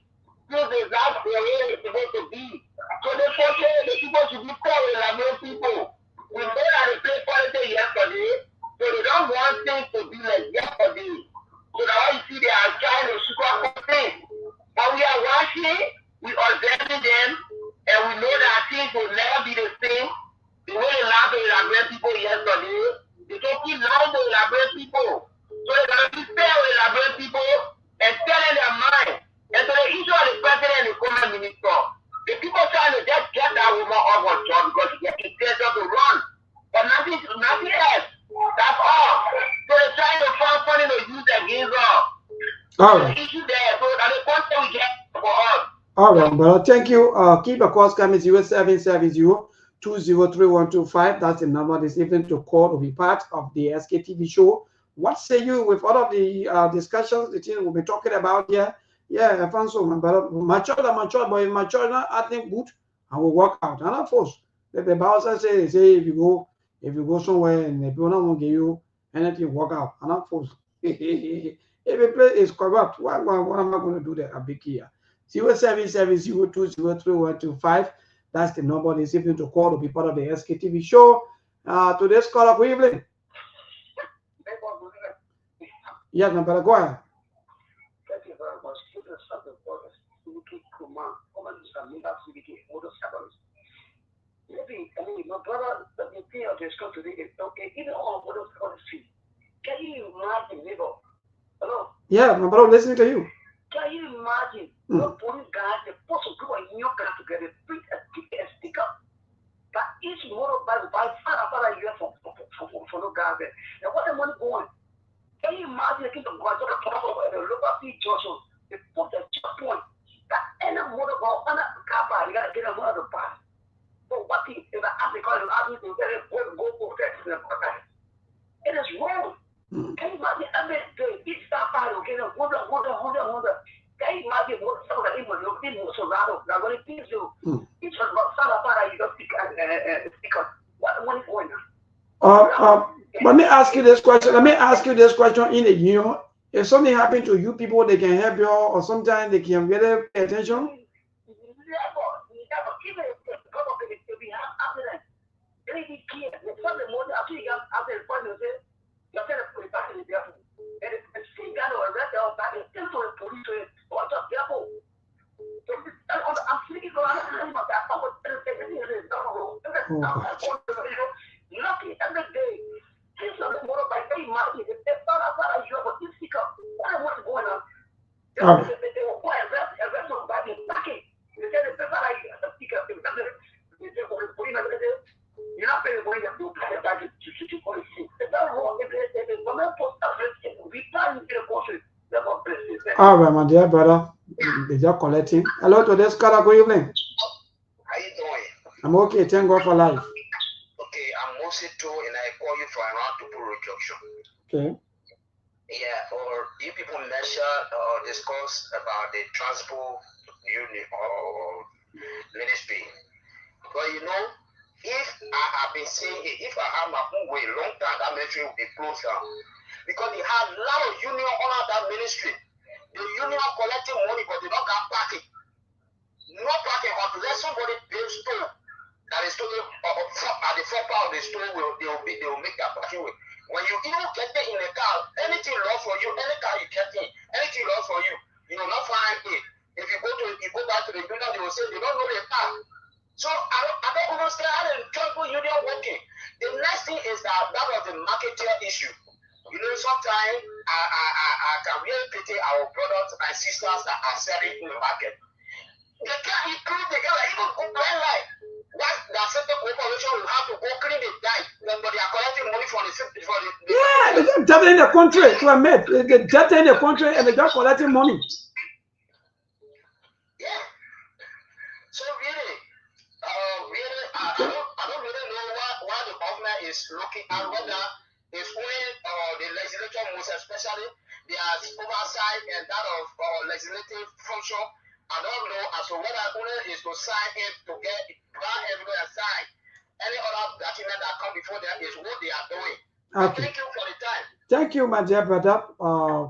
This is not the way it's supposed to be. So the people should be calling Labrador people. We know that they played politics yesterday, so they don't want things to be like yesterday. So that's why you see they are trying to sugarcoat things. But we are watching, we are observing them, and we know that things will never be the same. The way they lied to elaborate people yesterday, they can keep lying to elaborate people. So they're going to be fair with elaborate people and telling their mind. And so the issue of the president and the common minister, the people trying to just get that woman off on job because she gets intention to run. But nothing else. That's all. So they're trying to find money to use against her. All right. The issue there, so that the content we get for us. All right, brother. Thank you. Keep a call coming 0770 203125. That's the number this evening to call to be part of the SKTV show. What say you with all of the discussions the team will be talking about here? Yeah, I found so, but mature, but mature, I think good, and will work out. And of course, the Bible say if you go somewhere and the people don't give you anything, work out. And of course, if a place is corrupt, what am I going to do there? A big here. 0770 203125. That's the number this evening to call to be part of the SKTV show. Today's caller, good evening. Yes, my brother, go ahead. Thank you very much. Keep the subject for us. Maybe, I mean, my brother, the thing of this country is okay, even all of those other feet. Can you imagine, neighbor? Hello? Yeah, my brother, listening to you. Can you imagine? No police guys, the post of people in your car together, print a sticker. But each motorbike by far a year for no guys there. And what the money going? Can you imagine the king of God, the local feed Joshua, they put the checkpoint that any motorbike, any car, you got to get a mother pass. So what if I ask the car, I to go protect them? It is wrong. Can you imagine every day, each star fire, okay, wonder. Can you imagine what some of the people look in Solano, now what it is you? Each of the star fire, you don't speak on what money going on. Let me ask you this question. In a year, if something happened to you people, they can help you, or sometimes they can really pay attention. Even if we have accident, really clear. Sunday morning after you got after the point, you say, you're telling the police back in the devil. And if the same guy or red dog back in the police, or just devil. I'm speaking around that. Lucky every day. This is the motor by very much. If they start outside of you, but this stick up, what's going on? They were quite arrest on back in packing. They said the paper like a stick up. You're not paying the money to do back to police. It's not wrong. If the government post arrest, we plan to get a portion. All right, my dear brother. They just collecting. Hello to this caller. Good evening. How you doing? I'm okay. Thank God for life. Okay, I'm Moses too, and I call you from around to reduction. Okay. Yeah, or you people measure or discuss about the transport unit or ministry. But you know, if I have been saying it, if I have my own way, long time that ministry will be closed down. Because they have a lot of union under that ministry. The union collecting money, but they don't have parking. No parking unless somebody builds store. That is store at the front part of the store they will make that parking way. When you even get it in a car, anything lost for you, any car you get in, anything lost for you, you will not find it. If you go back say they don't know the path. So I don't understand how the tribal union working. The next thing is that was the marketeer issue. You know, sometimes I can really pity our brothers and sisters that are selling in the market. They can't include the area, even complain like that certain corporation will have to go clean the dike, but they are collecting money for the yeah, they just debt in the country to a mate. They get debt in the country and they just collecting money. Yeah. So really, I don't really know why the government is looking at whether it's only the legislature most especially their oversight and that of legislative function. I don't know as to whether only is to sign in to get right everywhere aside. Any other document that come before them is what they are doing. Okay. Thank you for the time. Thank you, my dear brother.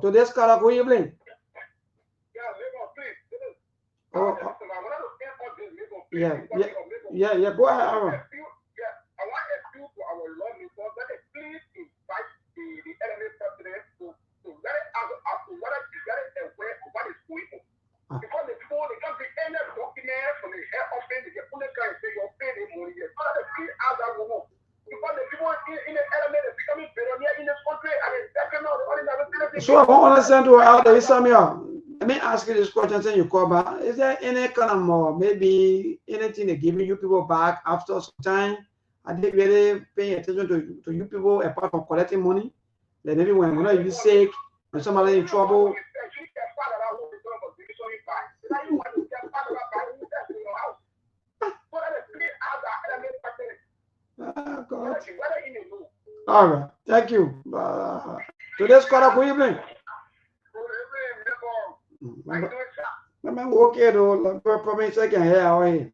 Today's caller, good evening. Yeah, go ahead, Aaron. I want to appeal to our lawmakers that they please invite the enemy president to let it out as to whether he get it aware of what is going on. Because the people, they can't be any document from the head office, they can only can say you're paying money. It's not a free as that woman. Because the people in the element are becoming billionaire in this country and they're taking out the ordinary. So I want to understand to how there is Samuel. Let me ask you this question since you call back. Is there any kind of more, maybe anything they're giving you people back after some time? Are they really paying attention to you people apart from collecting money? Like maybe when you're sick, when somebody in trouble. God. All right, thank you. Today's caller, good evening. I'm okay though. Probably second here. How are you?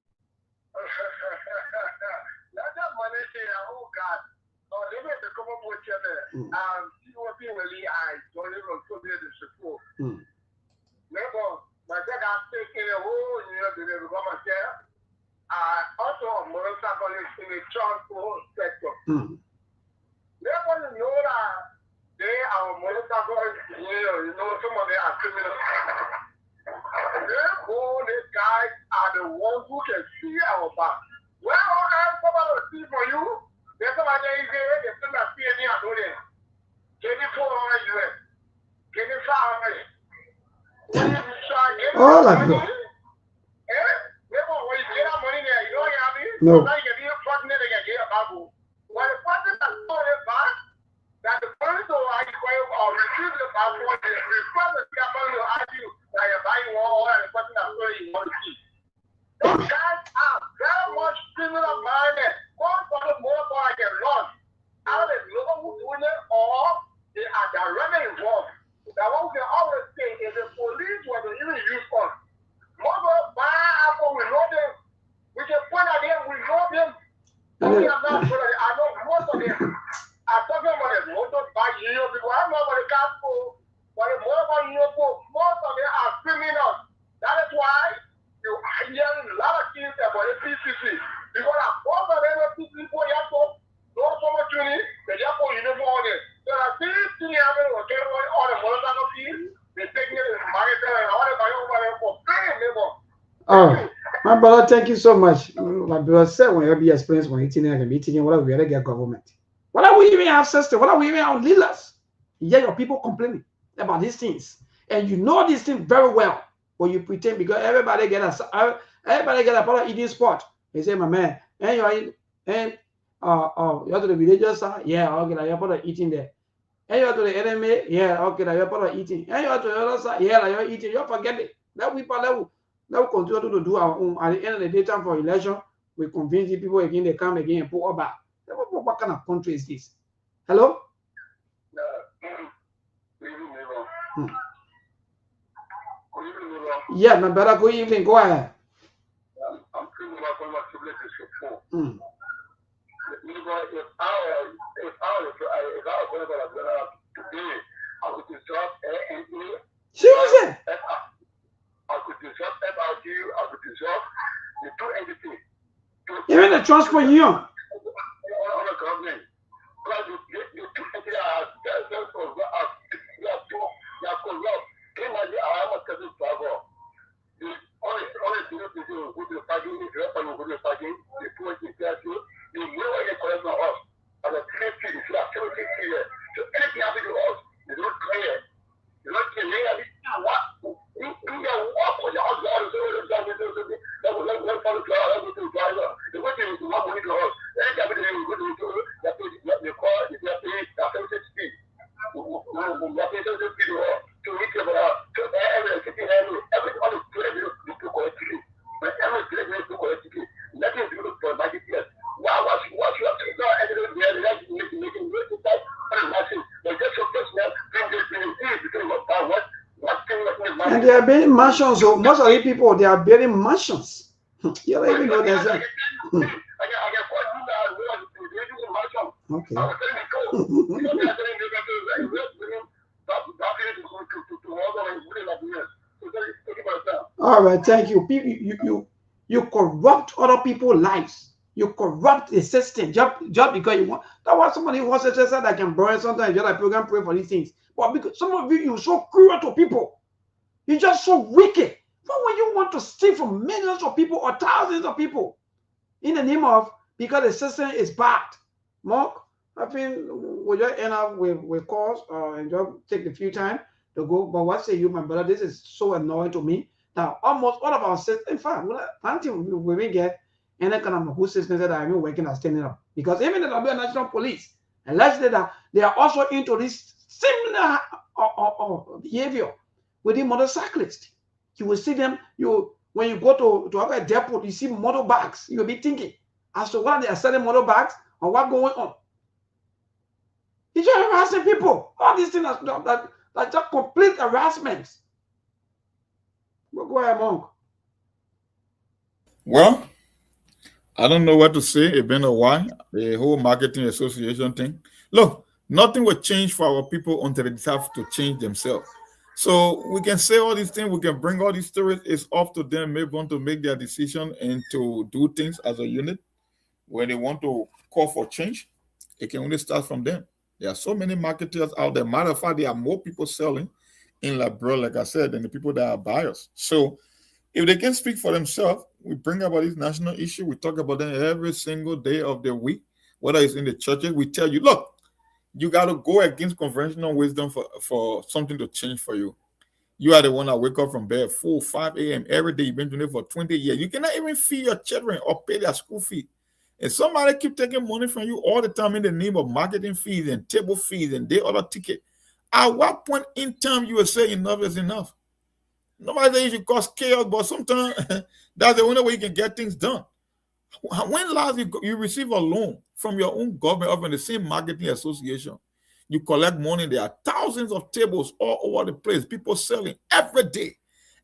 Also, motorcycle in the transport sector. Therefore, you know that they are motorcycle engineers, you know, some of them are criminals. Therefore, these guys are the ones who can see our back. Well, I'm supposed to see for you. There's somebody here, they still not see any of them. Give me $400. Give me $500. Oh, like that. When you get that money there, you know what I mean? No. Now you can be a partner, they can get a Bible. When the person that stole it back, that the person who are going to receive the passport is refer the government will ask you that you're buying one or the person that stole it you want to see. Those guys are very much criminal minded. One for the more I can run. Out of the local who's doing it or they are directly involved. That what we can always say is the police were to even use us. Most of buy Apple, we know them. We can point at them, we know them. We are not sure that I know most of them are talking about the motor by you people. I'm not about the gospel, but the more about you people, most of them are criminals. That is why you are hearing a lot of things about the PCC. Because most of them are people, you have to know so much money, they have to uniform on it. So I see this thing happening with all the motorcycle people. Oh, my brother, thank you so much. My brother said when you be experienced when eating and meeting, what are we get government? What are we even have system? What are we even have leaders? You hear your people complaining about these things, and you know these things very well when you pretend because everybody get a part of eating spot. They say, my man, and you're in, and you have to the villagers side, yeah, okay, you're part of eating there. And you are to the enemy, yeah, okay, now you're part of eating. And you are to the other side, yeah, like you're eating. You forget it. That we continue to do our own. At the end of the day, time for election, we convince the people again, they come again and pull back. What kind of country is this? Hello? Yeah, my brother, good evening. Go ahead. Seriously? I could dissolve FRG, I could dissolve the two entities. Even the transport union. On the government. Because the two entities are corrupt. They might be a travel. The only go to the parking, if you're going to go to the parking, the poor thing, you know what they collect from us. As a trade fee, if you are 70 here. So anything happens to us, they don't clear. You don't clear. What? You walk on your house, that will let them follow to our to the driver. The way they want money to us. Anything happens to you, go to the car, they pay 70 feet. So we can so every city every other place you do collectively. But every place you do collectively. Nothing to do for market yet. What you have to do every day, they like making that machine. They just so personal, because and they are building mansions. So most of the people, they are building mansions. You don't even know there's a okay. All right, thank you. You corrupt other people's lives. You corrupt the system just because you want. That was somebody who was just said I can borrow sometimes. Just like program pray for these things. But because some of you're so cruel to people, you're just so wicked. But when you want to steal from millions of people or thousands of people in the name of because the system is bad, Mark, I think we'll just end up with calls and just take a few time to go. But what say you, my brother? This is so annoying to me. Now, almost all of our systems, in fact, until we will get any kind of good system that are even working as standing up. Because even the national police, allegedly that they are also into this similar behavior with the motorcyclists. You will see them, when you go to a depot, you see motor bags. You'll be thinking as to why they are selling motor bags or what's going on. It's just harassing people. All these things are just complete harassment. Go ahead, Monk. Well, I don't know what to say. It's been a while. The whole marketing association thing. Look, nothing will change for our people until they have to change themselves. So we can say all these things. We can bring all these stories. It's up to them. Maybe want to make their decision and to do things as a unit. When they want to call for change, it can only start from them. There are so many marketers out there. Matter of fact, there are more people selling in Liberia, like I said, than the people that are buyers. So if they can speak for themselves, we bring about this national issue. We talk about them every single day of the week, whether it's in the churches. We tell you, look, you got to go against conventional wisdom for something to change for you. You are the one that wake up from bed 4, 5 a.m. every day. You've been doing it for 20 years. You cannot even feed your children or pay their school fee. And somebody keep taking money from you all the time in the name of marketing fees and table fees and day order ticket. At what point in time you will say enough is enough? Nobody says you should cause chaos, but sometimes that's the only way you can get things done. When last you receive a loan from your own government or from the same marketing association, you collect money. There are thousands of tables all over the place, people selling every day.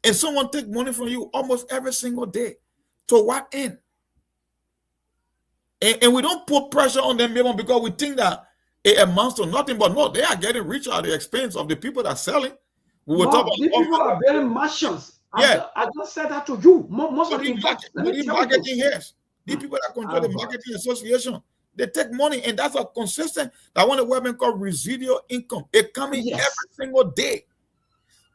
And someone take money from you almost every single day. To what end? And we don't put pressure on them because we think that it amounts to nothing. But no, they are getting rich at the expense of the people that are selling. We will talk about these people are building mansions. Yeah. I just said that to you. Most of the marketing heads, these people that control the marketing association, they take money, and that's a consistent. That one the women call residual income. It coming every single day.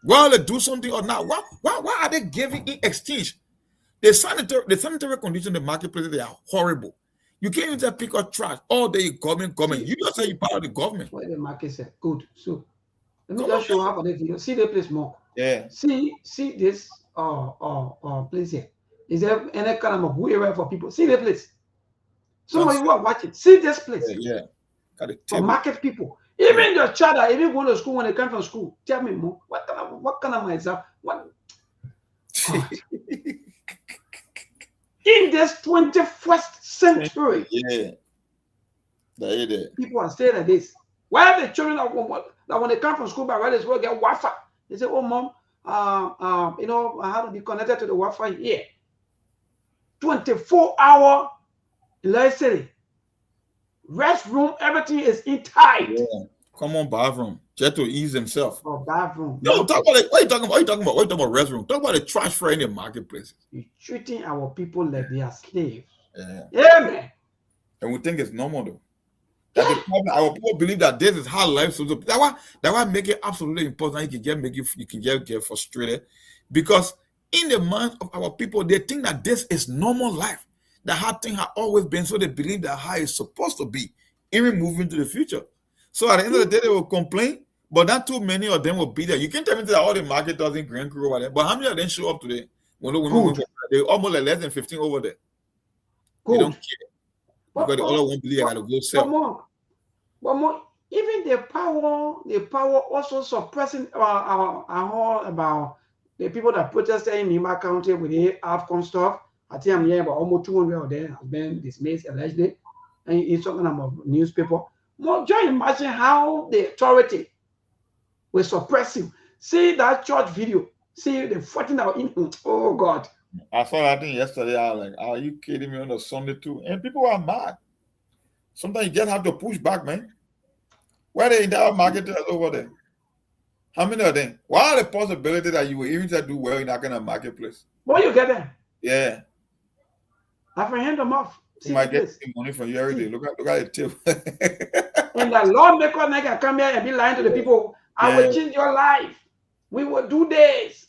Whether they do something or not, why are they giving in exchange? The sanitary conditions in the marketplace, they are horrible. You can't even just pick up trash all day. Government. You just say you're part of the government. What the market said. Good. So let me just show up for the video. See the place more. Yeah. See this place here. Is there any kind of good area for people? See the place. Some of you are watching. See this place. Yeah. For market people. Even your child that even go to school when they come from school. Tell me more. What kind of myself? What? In this 21st century, people are saying like this. Why are the children that when they come from school by right as well get Wi-Fi? They say, "Oh, mom, I have to be connected to the Wi-Fi here." 24-hour electricity, restroom, everything is in tight. Yeah. Come on, bathroom. Just to ease himself. Oh, bathroom. No, talk about it. What are you talking about? What are you talking about? What are you talking about restroom? Talk about the trash fry in the marketplace. You're treating our people like they are slaves. Yeah, man. And we think it's normal though. That's the problem. Our people believe that this is how life is supposed to be. That's why make it absolutely important. You can get frustrated because in the mind of our people, they think that this is normal life. That how things have always been, so they believe that how it's supposed to be, even moving to the future. So at the end of the day, they will complain, but not too many of them will be there. You can tell me that all the marketers in Grand Crew over there, but how many of them show up today? When the women they're almost like less than 15 over there. They don't care. Because the other won't believe they gotta go sell. But more, even the power also suppressing about the people that protested in Lima County with the AFCON stuff. I think I'm hearing about almost 200 of them have been dismissed allegedly. And it's talking about newspaper. More, just imagine how the authority will suppress you. See that church video. See the fighting out in. Oh God. I saw that thing yesterday. I was like, are you kidding me on a Sunday too? And people are mad. Sometimes you just have to push back, man. Where the entire marketers over there? How many of them? What are the possibilities that you will even do well in that kind of marketplace? What you get there? Yeah. I can hand them off. You might get money from you every day. Look at the tip. And the lawmaker can come here and be lying to the people. I will change your life. We will do this.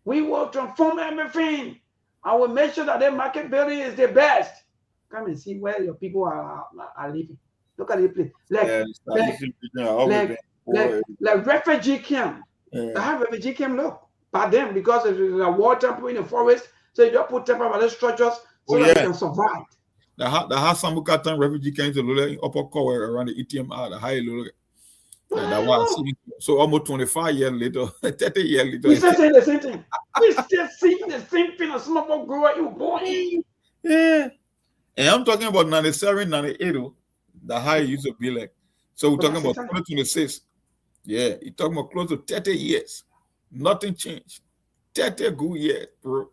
We will transform everything. I will make sure that the market building is the best. Come and see where your people are living. Look at the place. Like refugee camp. They have refugee camp look. But then because of the water in the forest, so you just put temporary structures so that you can survive. The Samukatan refugee camp to look upper cover around the ETM the high look. That was so almost 25 years later, 30 years later. We still saying the same thing. We still seeing the same thing as small grower you born. Yeah. And I'm talking about 97, 98, the high used to be like. So we're talking about 2026. Yeah, you're talking about close to 30 years. Nothing changed. 30 good years, bro.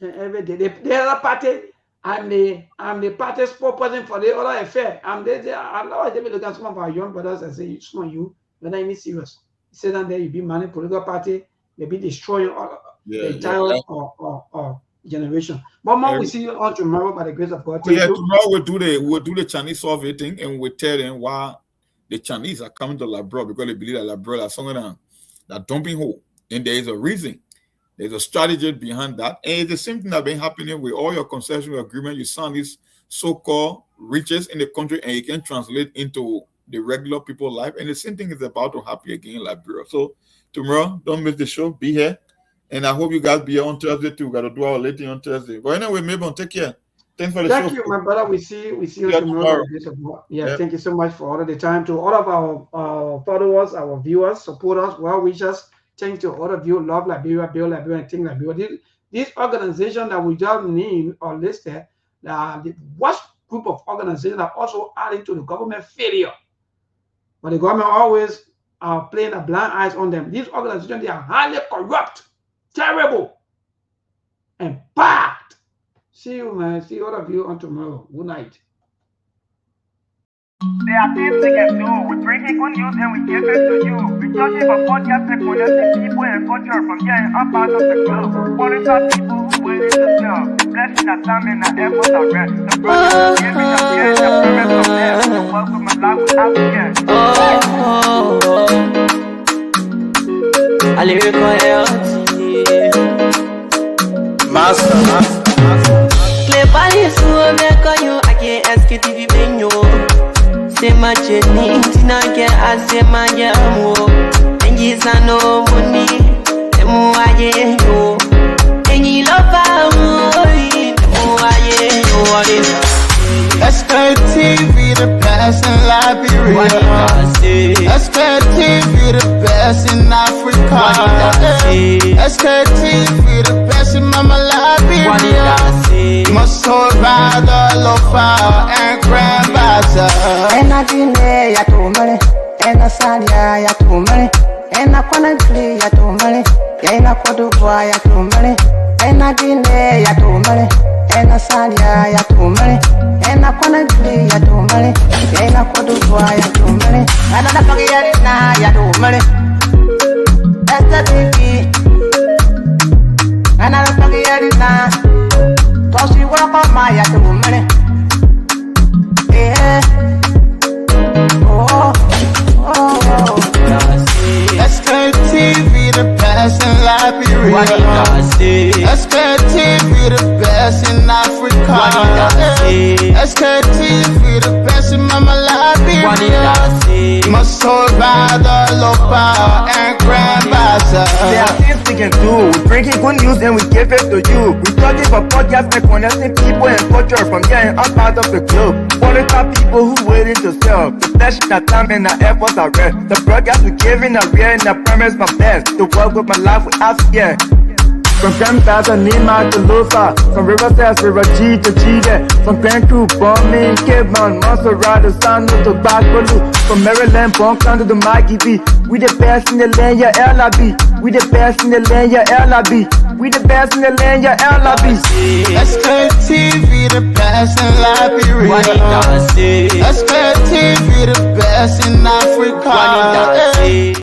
Every day. The other party, I'm the party spokesperson for the other affair. I'm there. I know they look at some of our young brothers and say, "It's not you. You're not even serious." You say that there, you be managing political party, they be destroying the entire generation. But more we see you on tomorrow by the grace of God. Tomorrow we'll do the Chinese survey thing, and we'll tell them why the Chinese are coming to Labrador, because they believe that Labrador is something that dumping hole, and there is a reason. There's a strategy behind that. And it's the same thing that's been happening with all your concession agreement. You sign these so-called riches in the country and you can translate into the regular people's life. And the same thing is about to happen again in Liberia. So tomorrow, don't miss the show. Be here. And I hope you guys be here on Thursday too. Got to do our late on Thursday. But anyway, maybe take care. Thanks for the show. Thank you, my brother. We see you tomorrow. Thank you so much for all of the time. To all of our followers, our viewers, supporters, well-wishers. Thanks to all of you. Love Liberia, Build Liberia, and Think Liberia. This organization that we just named or listed, the worst group of organizations are also adding to the government failure. But the government always are playing a blind eyes on them. These organizations, they are highly corrupt, terrible, and bad. See you, man. See all of you on tomorrow. Good night. There are things we can do. We bring in good news and we give it to you. We judge it for podcast and connecting people and culture from here and up out of the globe. Monitor people who willing to serve. The blessing that time and the efforts are rest. The brothers give it up here and the parents of them. The welcome and life we have here. I lyrical health. Master. Play body so I can't Sktv-Lib. Say my journey, Tina get I say my jamo. And yes, I know money, the more I get you. And you love the more I get you. Sktv, the best in Liberia. Sktv, the best in Africa. Sktv, the best in Mama Liberia. Must survive the lofa and grandbaza. Ena dine ya tumale, ena salia ya tumale, ena kwanagli ya tumale, ena kodubwa ya tumale, ena dine ya tumale, ena salia ya tumale, ena kwanagli ya tumale, ena kodubwa ya tumale, ana na pagi na ya tumale. Sktv, ana na pagi na, tosi wala ma ya tumale. Sktv, the best in Liberia. Sktv the best in Africa. Sktv the best in Mama Liberia. Must survive the low power and grand bazaar. There are things we can do. We bring in good news and we give it to you. We talking for podcasts and connecting people and culture from here and out of the globe. Qualified people who waiting to sell. The flesh, the time and the efforts are rest. The broadcast we giving are real and I promise my best. To work with my life without fear. From Grandfather Nima to Lufa, from Riverside to Raji to Chile, from Grand Crew, Bombing, Kidman, Montserrat, San to Bacalu, from Maryland, Bonkan to the Maggie B. We the best in the land, yeah, LIB. We the best in the land, yeah, LIB. We the best in the land, yeah, LIB. Sktv the best in Liberia. Sktv the best in Africa.